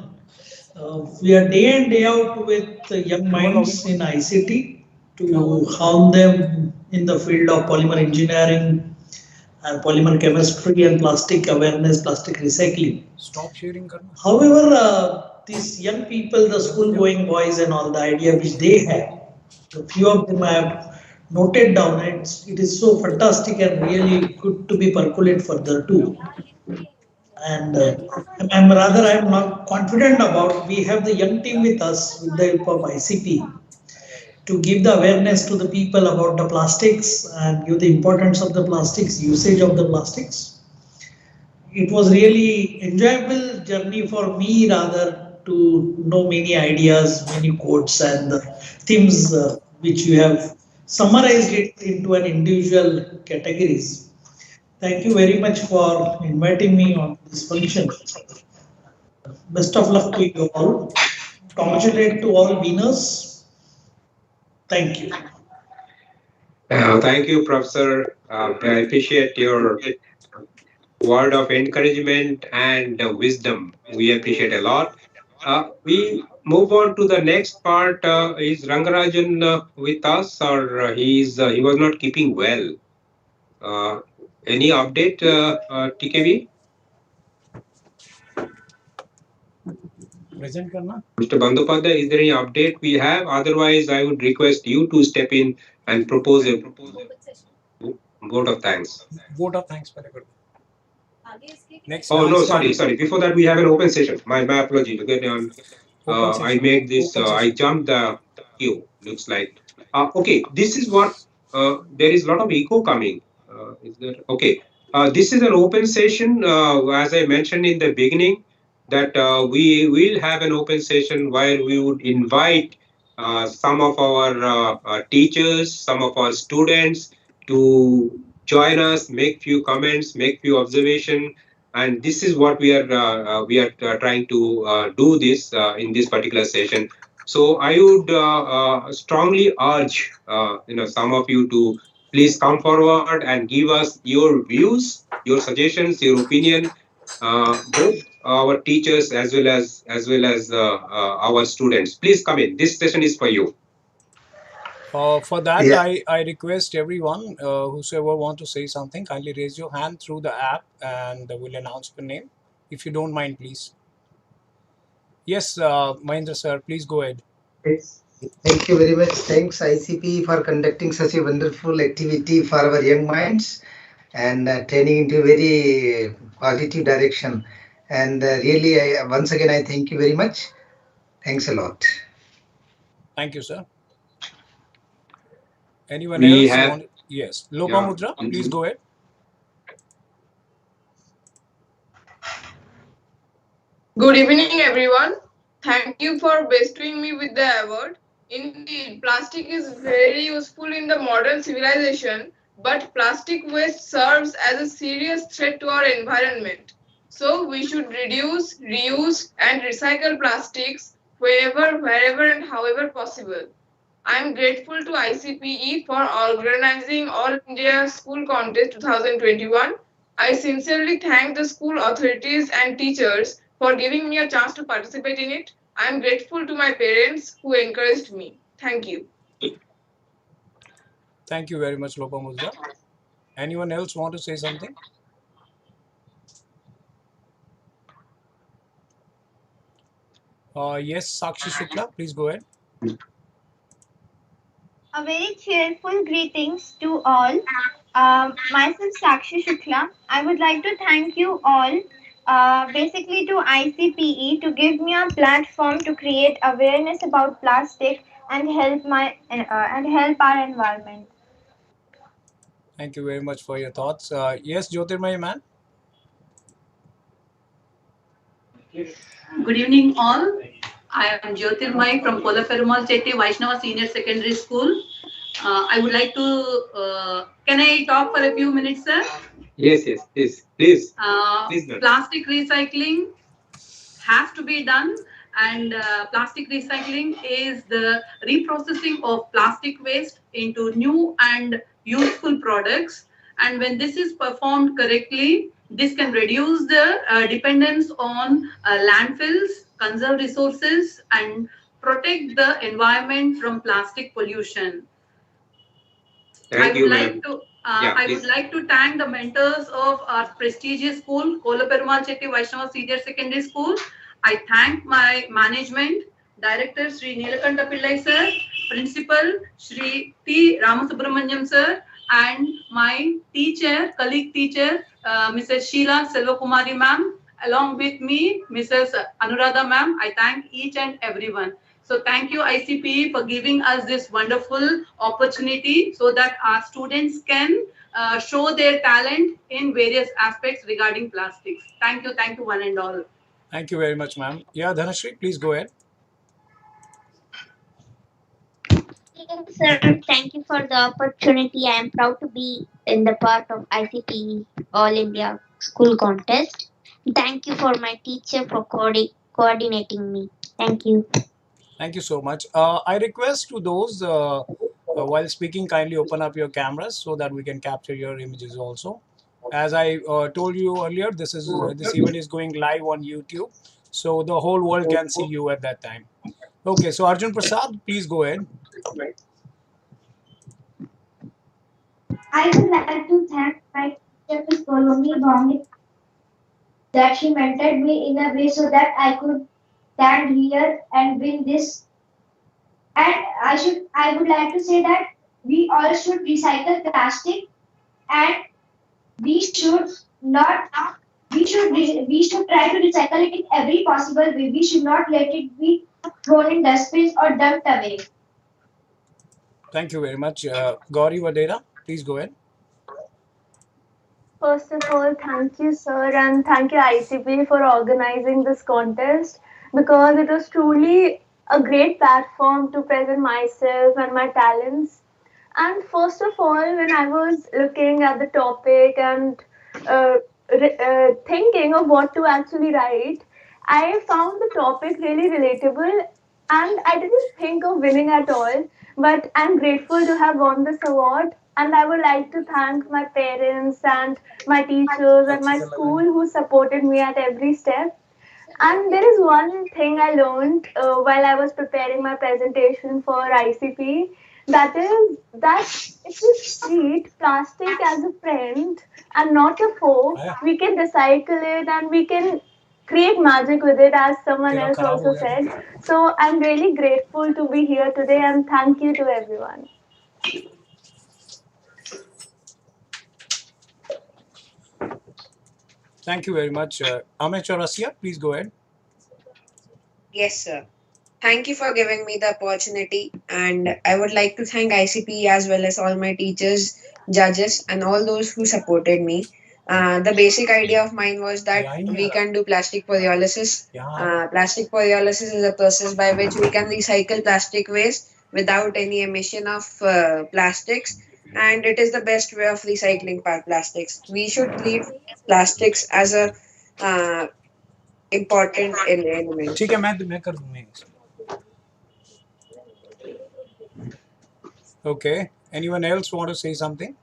We are day in day out with young minds in ICT to harm them in the field of polymer engineering, polymer chemistry and plastic awareness, plastic recycling. Stop sharing karna. However, these young people, the school-going boys and all the idea which they have, a few of them I have noted down. It is so fantastic and really good to be percolate further too. And I'm not confident about. We have the young team with us with the help of ICP to give the awareness to the people about the plastics and give the importance of the plastics, usage of the plastics. It was really enjoyable journey for me rather to know many ideas, many quotes and the themes which you have summarized it into an individual categories. Thank you very much for inviting me on this function. Best of luck to you all. Congratulate to all winners. Thank you. Thank you, Professor. I appreciate your word of encouragement and wisdom. We appreciate a lot. We move on to the next part. Is Rangarajan with us, or he was not keeping well? Any update, TKV? Present karna. Mr. Bandopadhyay, is there any update we have? Otherwise, I would request you to step in and propose a vote of thanks. Vote of thanks pehle kar. Next. Oh no, sorry. Before that, we have an open session. My apology. I made this. I jumped the queue. Looks like. Okay. This is what. There is a lot of echo coming. Is there? Okay. This is an open session. As I mentioned in the beginning, that we will have an open session where we would invite some of our teachers, some of our students to join us, make few comments, make few observation, and this is what we are trying to do this in this particular session. So I would strongly urge some of you to please come forward and give us your views, your suggestions, your opinion, both our teachers as well as our students. Please come in. This session is for you. For that, Yeah. I request everyone whosoever want to say something, kindly raise your hand through the app and we'll announce your name. If you don't mind, please. Yes, Mahendra sir, please go ahead. Thank you very much. Thanks ICP for conducting such a wonderful activity for our young minds and training into very positive direction. And really, once again, I thank you very much. Thanks a lot. Thank you, sir. Anyone We else have- want? Yes, Lopamudra, please go ahead. Good evening, everyone. Thank you for bestowing me with the award. Indeed, plastic is very useful in the modern civilization, but plastic waste serves as a serious threat to our environment. So we should reduce, reuse, and recycle plastics wherever, and however possible. I am grateful to ICPE for organizing All India School Contest 2021. I sincerely thank the school authorities and teachers for giving me a chance to participate in it. I am grateful to my parents who encouraged me. Thank you. Thank you very much, Lopamudra. Anyone else want to say something? Yes, Sakshi Shukla, please go ahead. A very cheerful greetings to all. Myself Sakshi Shukla. I would like to thank you all, basically to ICPE, to give me a platform to create awareness about plastic and help our environment. Thank you very much for your thoughts. Yes, Jyotirmay man. Good evening, all. I am Jyotirmai from Kolaperumal Chetty Vaishnava Senior Secondary School. I would like to, can I talk for a few minutes, sir? Yes, please. Plastic recycling has to be done, and plastic recycling is the reprocessing of plastic waste into new and useful products. And when this is performed correctly, this can reduce the dependence on landfills, conserve resources, and protect the environment from plastic pollution. Thank you, ma'am. Yeah, I would please. like to thank the mentors of our prestigious school, Kolaperumal Chetty Vaishnava Senior Secondary School. I thank my management, Director Sri Neelakanta Pillai sir, Principal Sri T. Ramasubramanyam sir, and my teacher, colleague teacher, Mrs. Sheila Selvakumari ma'am, along with me, Mrs. Anuradha ma'am. I thank each and everyone. So thank you ICPE for giving us this wonderful opportunity so that our students can show their talent in various aspects regarding plastics. Thank you one and all. Thank you very much, ma'am. Yeah, Dhanashree, please go ahead. Sir, thank you for the opportunity. I am proud to be in the part of ICPE All India School Contest. Thank you for my teacher for coordinating me. Thank you. Thank you so much. I request to those while speaking, kindly open up your cameras so that we can capture your images also. As I told you earlier, this event is going live on YouTube, so the whole world can see you at that time. Okay, so Arjun Prasad, please go ahead. I would like to thank my teacher, Ms. Polomi Bhawni, that she mentored me in a way so that I could stand here and win this. And I would like to say that we all should recycle plastic, and we should not we should try to recycle it in every possible way. We should not let it be thrown in dustbins or dumped away. Thank you very much. Gauri Vadera, please go ahead. First of all, thank you, sir, and thank you, ICP, for organizing this contest because it was truly a great platform to present myself and my talents. And first of all, when I was looking at the topic and thinking of what to actually write, I found the topic really relatable and I didn't think of winning at all. But I'm grateful to have won this award. And I would like to thank my parents and my teachers and my school who supported me at every step. And there is one thing I learned while I was preparing my presentation for ICP, that is that if we treat plastic as a friend and not a foe, we can recycle it and we can create magic with it, as someone else also said. So I'm really grateful to be here today and thank you to everyone. Thank you very much. Amit Chaurasia, please go ahead. Yes, sir. Thank you for giving me the opportunity. And I would like to thank ICP as well as all my teachers, judges, and all those who supported me. The basic idea of mine was that we can do plastic pyrolysis. Plastic pyrolysis is a process by which we can recycle plastic waste without any emission of plastics. And it is the best way of recycling plastics. We should treat plastics as a important element. ठीक है मैं कर दूंगा Okay. Anyone else want to say something?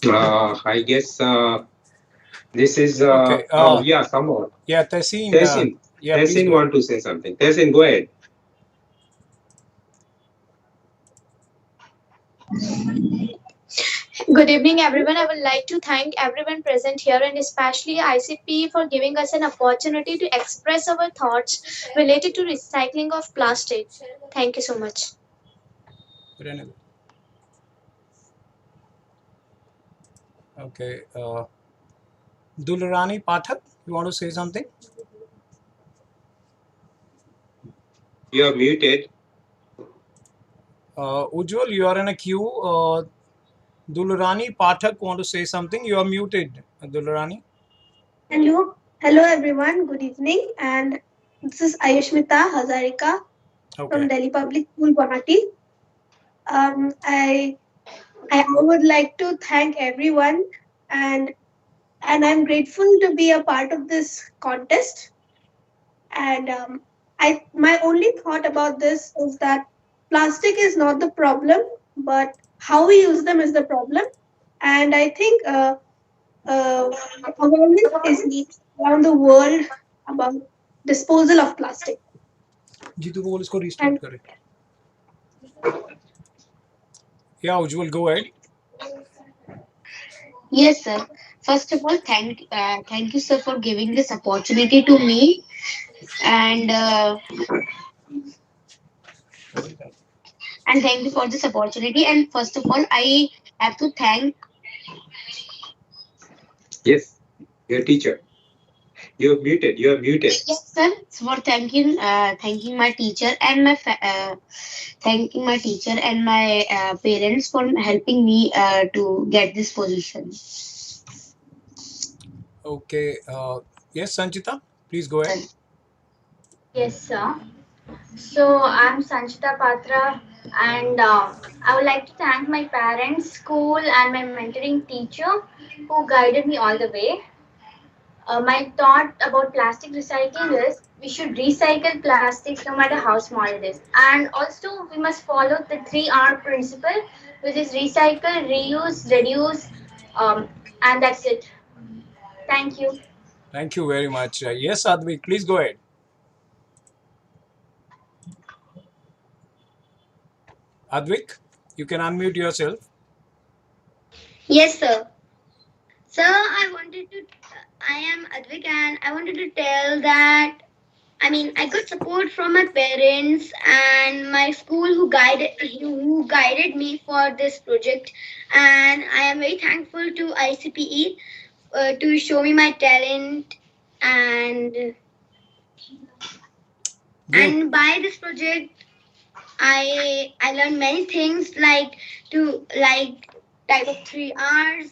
I guess this is Okay. oh yeah, someone. Yeah, Tehseen. Tehseen. Yeah, please Tehseen go want to say something. Tehseen, go ahead. Good evening, everyone. I would like to thank everyone present here and especially ICP for giving us an opportunity to express our thoughts related to recycling of plastic. Thank you so much. Okay. Dulrani Pathak, you want to say something? You are muted. Ujjwal, you are in a queue. Dulrani Pathak want to say something. You are muted, Dulrani. Hello everyone. Good evening. And this is Ayushmita Hazarika from Delhi Public School, Guwahati. I would like to thank everyone, and I'm grateful to be a part of this contest. And my only thought about this is that plastic is not the problem, but how we use them is the problem. And I think awareness is needed around the world about disposal of plastic. Jitu को बोल इसको restart करे. Yeah, Ujjwal, go ahead. Yes, sir. First of all, thank you, sir, for giving this opportunity to me, and uh, and thank you for this opportunity. And first of all, I have to thank Yes, your teacher. You're muted. You're muted. yes, sir, for thanking my teacher and thanking my teacher and my parents for helping me to get this position. Okay. Yes, Sanchita, please go ahead. Yes, sir. So I'm Sanchita Patra, and I would like to thank my parents, school, and my mentoring teacher who guided me all the way. My thought about plastic recycling is we should recycle plastics no matter how small it is. And also, we must follow the 3R principle, which is recycle, reuse, reduce, and that's it. Thank you. Thank you very much. Yes, Advik, please go ahead. Advik, you can unmute yourself. Yes, sir. Sir, I am Advik and I wanted to tell that I got support from my parents and my school who guided me for this project, and I am very thankful to ICPE to show me my talent, and Great. by this project I learned many things like type of 3 R's.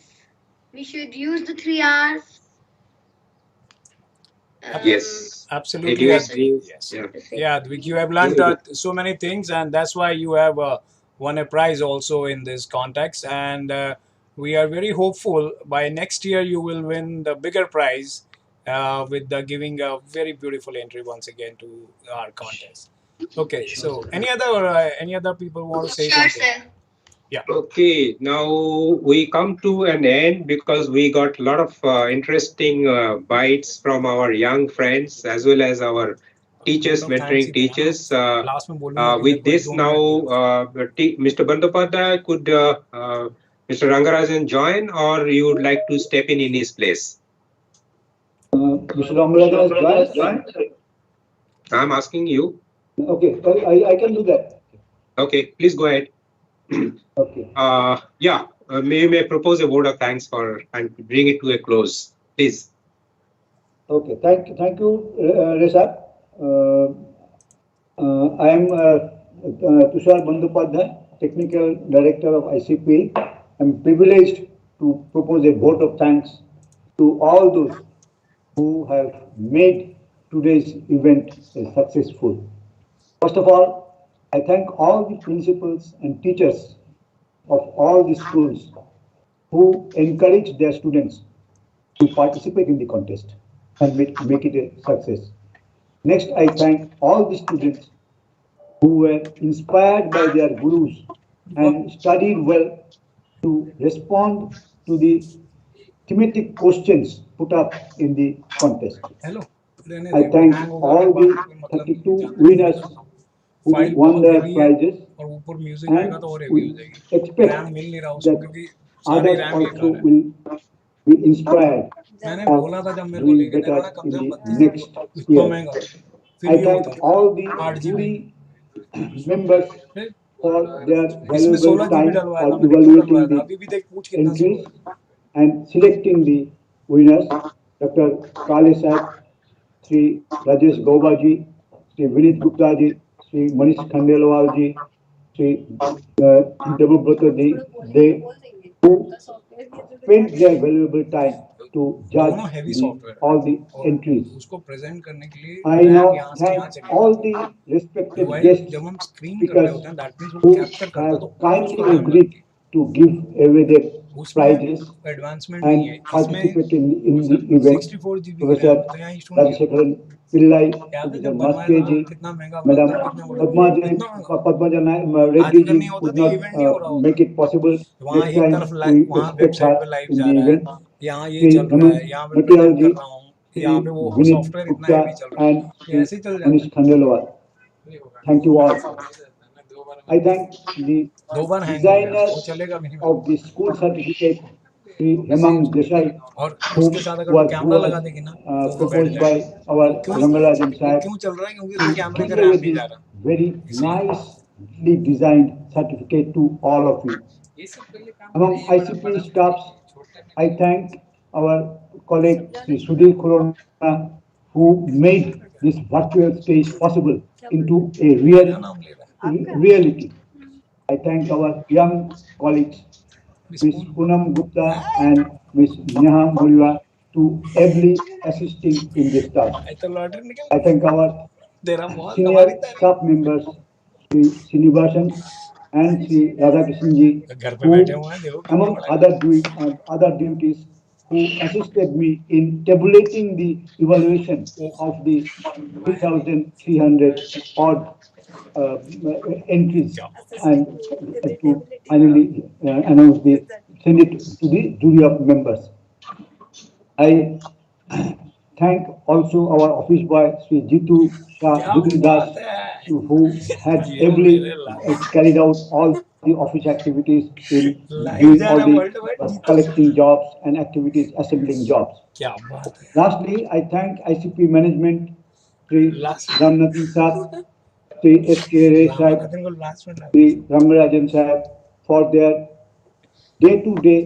We should use the 3 R's. Yes, I Absolutely, do That's what Advik. agree. Yes. Yeah. Yeah, Advik, you have learned Very good. so many things, and that's why you have won a prize also in this context. And we are very hopeful by next year you will win the bigger prize with the giving a very beautiful entry once again to our contest. Okay, so any other people want to say sure, something? sir. Yeah. Okay, now we come to an end because we got a lot of interesting bites from our young friends as well as our teachers, मतलब thanks mentoring ही थे हाँ teachers. Last में बोलूंगा कि मेरे With को एक this, दो now minute they Mr. Bandopadhyay, could Mr. Rangarajan join, or you would like to step in his place? Mr. Ramarajan has joined. I'm asking you. Okay, I can do that. Okay, please go ahead. Okay. Yeah, may propose a word of thanks for and bring it to a close, please. Okay, thank you, Reza. I am Tushar Bandopadhyay, Technical Director of ICPE. I'm privileged to propose a vote of thanks to all those who have made today's event successful. First of all, I thank all the principals and teachers of all the schools who encourage their students to participate in the contest and make it a success. Next, I thank all the students who were inspired by their gurus and studied well to respond to the thematic questions put up in the contest. Hello रहने I दे वो thank hang होगा के all बाद the में कोई मतलब नहीं है 32 जाने दे मैं winners दिखाता हूँ who फाइल won बहुत their हेवी है prizes, और ऊपर म्यूजिक आएगा and तो और हेवी हो we जाएगी रैम expect मिल नहीं रहा उसको that क्योंकि सारी others रैम ये खा also रहा है will be inspired मैंने of बोला था जब मेरे को doing लेके दे रहा ना better कम in से कम the 32 next इतना year. महंगा फिर I भी thank होता all the 8 GB jury members फिर for their इसमें valuable 16 GB time डलवाया for था मैंने क्यों डलवाया evaluating था the अभी भी देख पूछ कितना स्लो entries है and selecting the winners. Dr. Kale Sahib, Sri Rajesh Gaubaji, Sri Vinit Gupta ji, Sri Manish Khandelwal ji, Sri Debabrata ji, they who spent their valuable time to judge दोनों heavy the software है all the और entries. उसको present करने के लिए I RAM now यहाँ से thank यहाँ चली all जाती the है respected डिवाइस guest जब हम स्क्रीन कर रहे speakers होते हैं दैट मीन्स वो who कैप्चर करता है have तो ऊपर उसको kindly रैम लगती agreed to give away their है उसमें prizes एडवांसमेंट नहीं है and इसमें participate in the event. 64 GB की रैम Professor है तो यहाँ स्टूडेंट क्या Rajashekharan Pillai, याद है Professor जब बनवाया था तो Maskeji, कितना महंगा बोला Madam तब कितने बोला था इतना महंगा Padmajana आज Reddy अगर नहीं ji होता could तो not इवेंट नहीं हो रहा होता make it possible. वहाँ Next एक तरफ time we वहाँ expect वेबसाइट her पे लाइव in जा the रहा है event. यहाँ ये Sri चल रहा है Hemant यहाँ पे Material प्रेजेंट कर ji, रहा हूँ यहाँ Sri पे वो Vinit सॉफ्टवेयर इतना हैवी Gupta चल रहा है and ये Sri ऐसे ही चल जाता Manish है Khandelwal. Thank you all. I thank the दो बार हैंग हो गया, designer वो चलेगा भी नहीं मेरे of the school certificate, Sri Hemang Desai, और उसके साथ अगर तू who कैमरा was लगा देगी ना तो वो बैठ proposed by जाएगा। our वो क्यों Rangarajan वो Sahib क्यों चल रहा है? क्योंकि to उसके कैमरे give का away रैम नहीं जा this रहा, very इसलिए। nicely designed certificate to all of you. Among ICP staffs, I thank our colleague Sri Sudhir Khurana who made this virtual stage possible into a reality. I thank our young colleagues, Ms. Poonam Gupta and Ms. Neha Muriwa, to ably assisting in this task. I thank our senior staff members, Sri Srinivasan and Sri Radhakishanji, घर पे बैठे who, हुए हैं, देखो कितना among बड़ा other duties, who assisted me in tabulating the evaluation of the 3,300 odd uh, entries and to finally announce send it to the jury of members. I thank also our office boy, Sri Jitu Das, who had ably carried out all the office activities in doing live all जा रहा the world wide जीतो से। collecting jobs and activities, assembling jobs. क्या बात है। Lastly, I thank ICP management, Sri last Ramnathan Sahib, Sri S.K. Ray Sahib, Ramanandan को last में Sri Ramarajan Sahib for their day-to-day,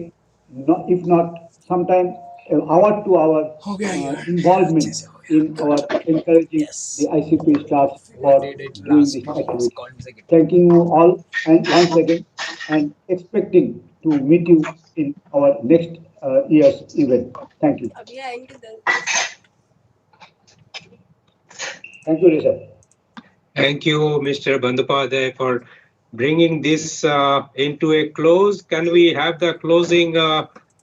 if not sometimes hour-to-hour हो गया यार, अच्छे involvement से हो गया, in our encouraging the ICP staff we for did it doing last this 2 days activity. consecutive। Thanking you all and once again and expecting to meet you in our next year's event. Thank you. Thank you, Rishabh. Thank you, Mr. Bandyopadhyay, for bringing this into a close. Can we have the closing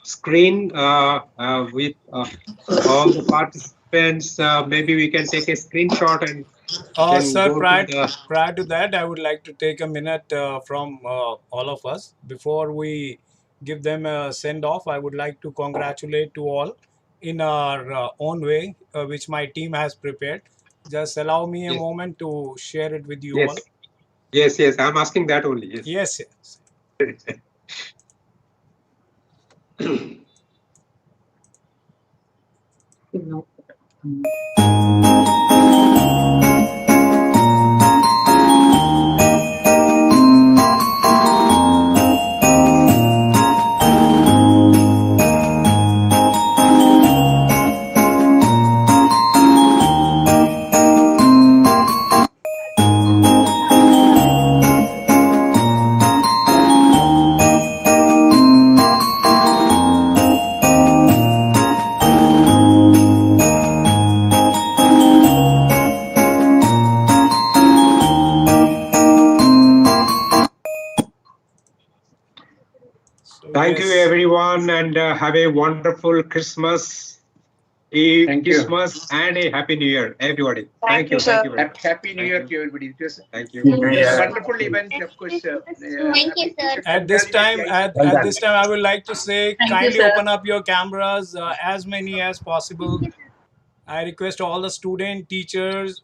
screen with all the participants? Maybe we can take a screenshot and then Sir, go to the. prior to that, I would like to take a minute from all of us. Before we give them a send off, I would like to congratulate to all in our own way, which my team has prepared. Just allow me a Yes, moment to share it with you all. yes, yes, yes. I'm asking that only. Yes. Yes, yes. Thank you, everyone, and have a wonderful Christmas Eve, Thank you. Christmas, and a Happy New Year, everybody. Thank you. Thank you very much. Happy New Thank Year you. to everybody. Thank you. It was a wonderful event, of course. Thank you, sir. At this time, at this time, I would like to say, Thank you, kindly sir. open up your cameras, as many as possible. I request all the student, teachers,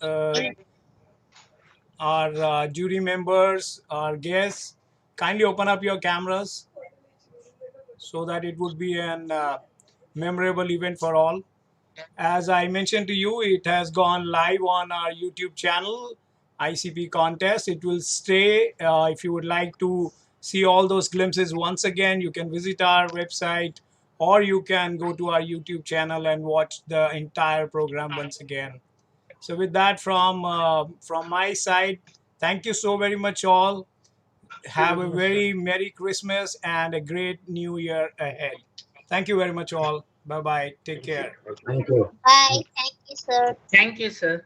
our jury members, our guests, kindly open up your cameras so that it would be an memorable event for all. As I mentioned to you, it has gone live on our YouTube channel, ICP contest. It will stay. If you would like to see all those glimpses once again, you can visit our website or you can go to our YouTube channel and watch the entire program once again. So with that, from my side, thank you so very much all. Have a very Merry Christmas and a great New Year ahead. Thank you very much all. Bye bye. Take care. Thank you. Bye. Thank you, sir. Thank you, sir.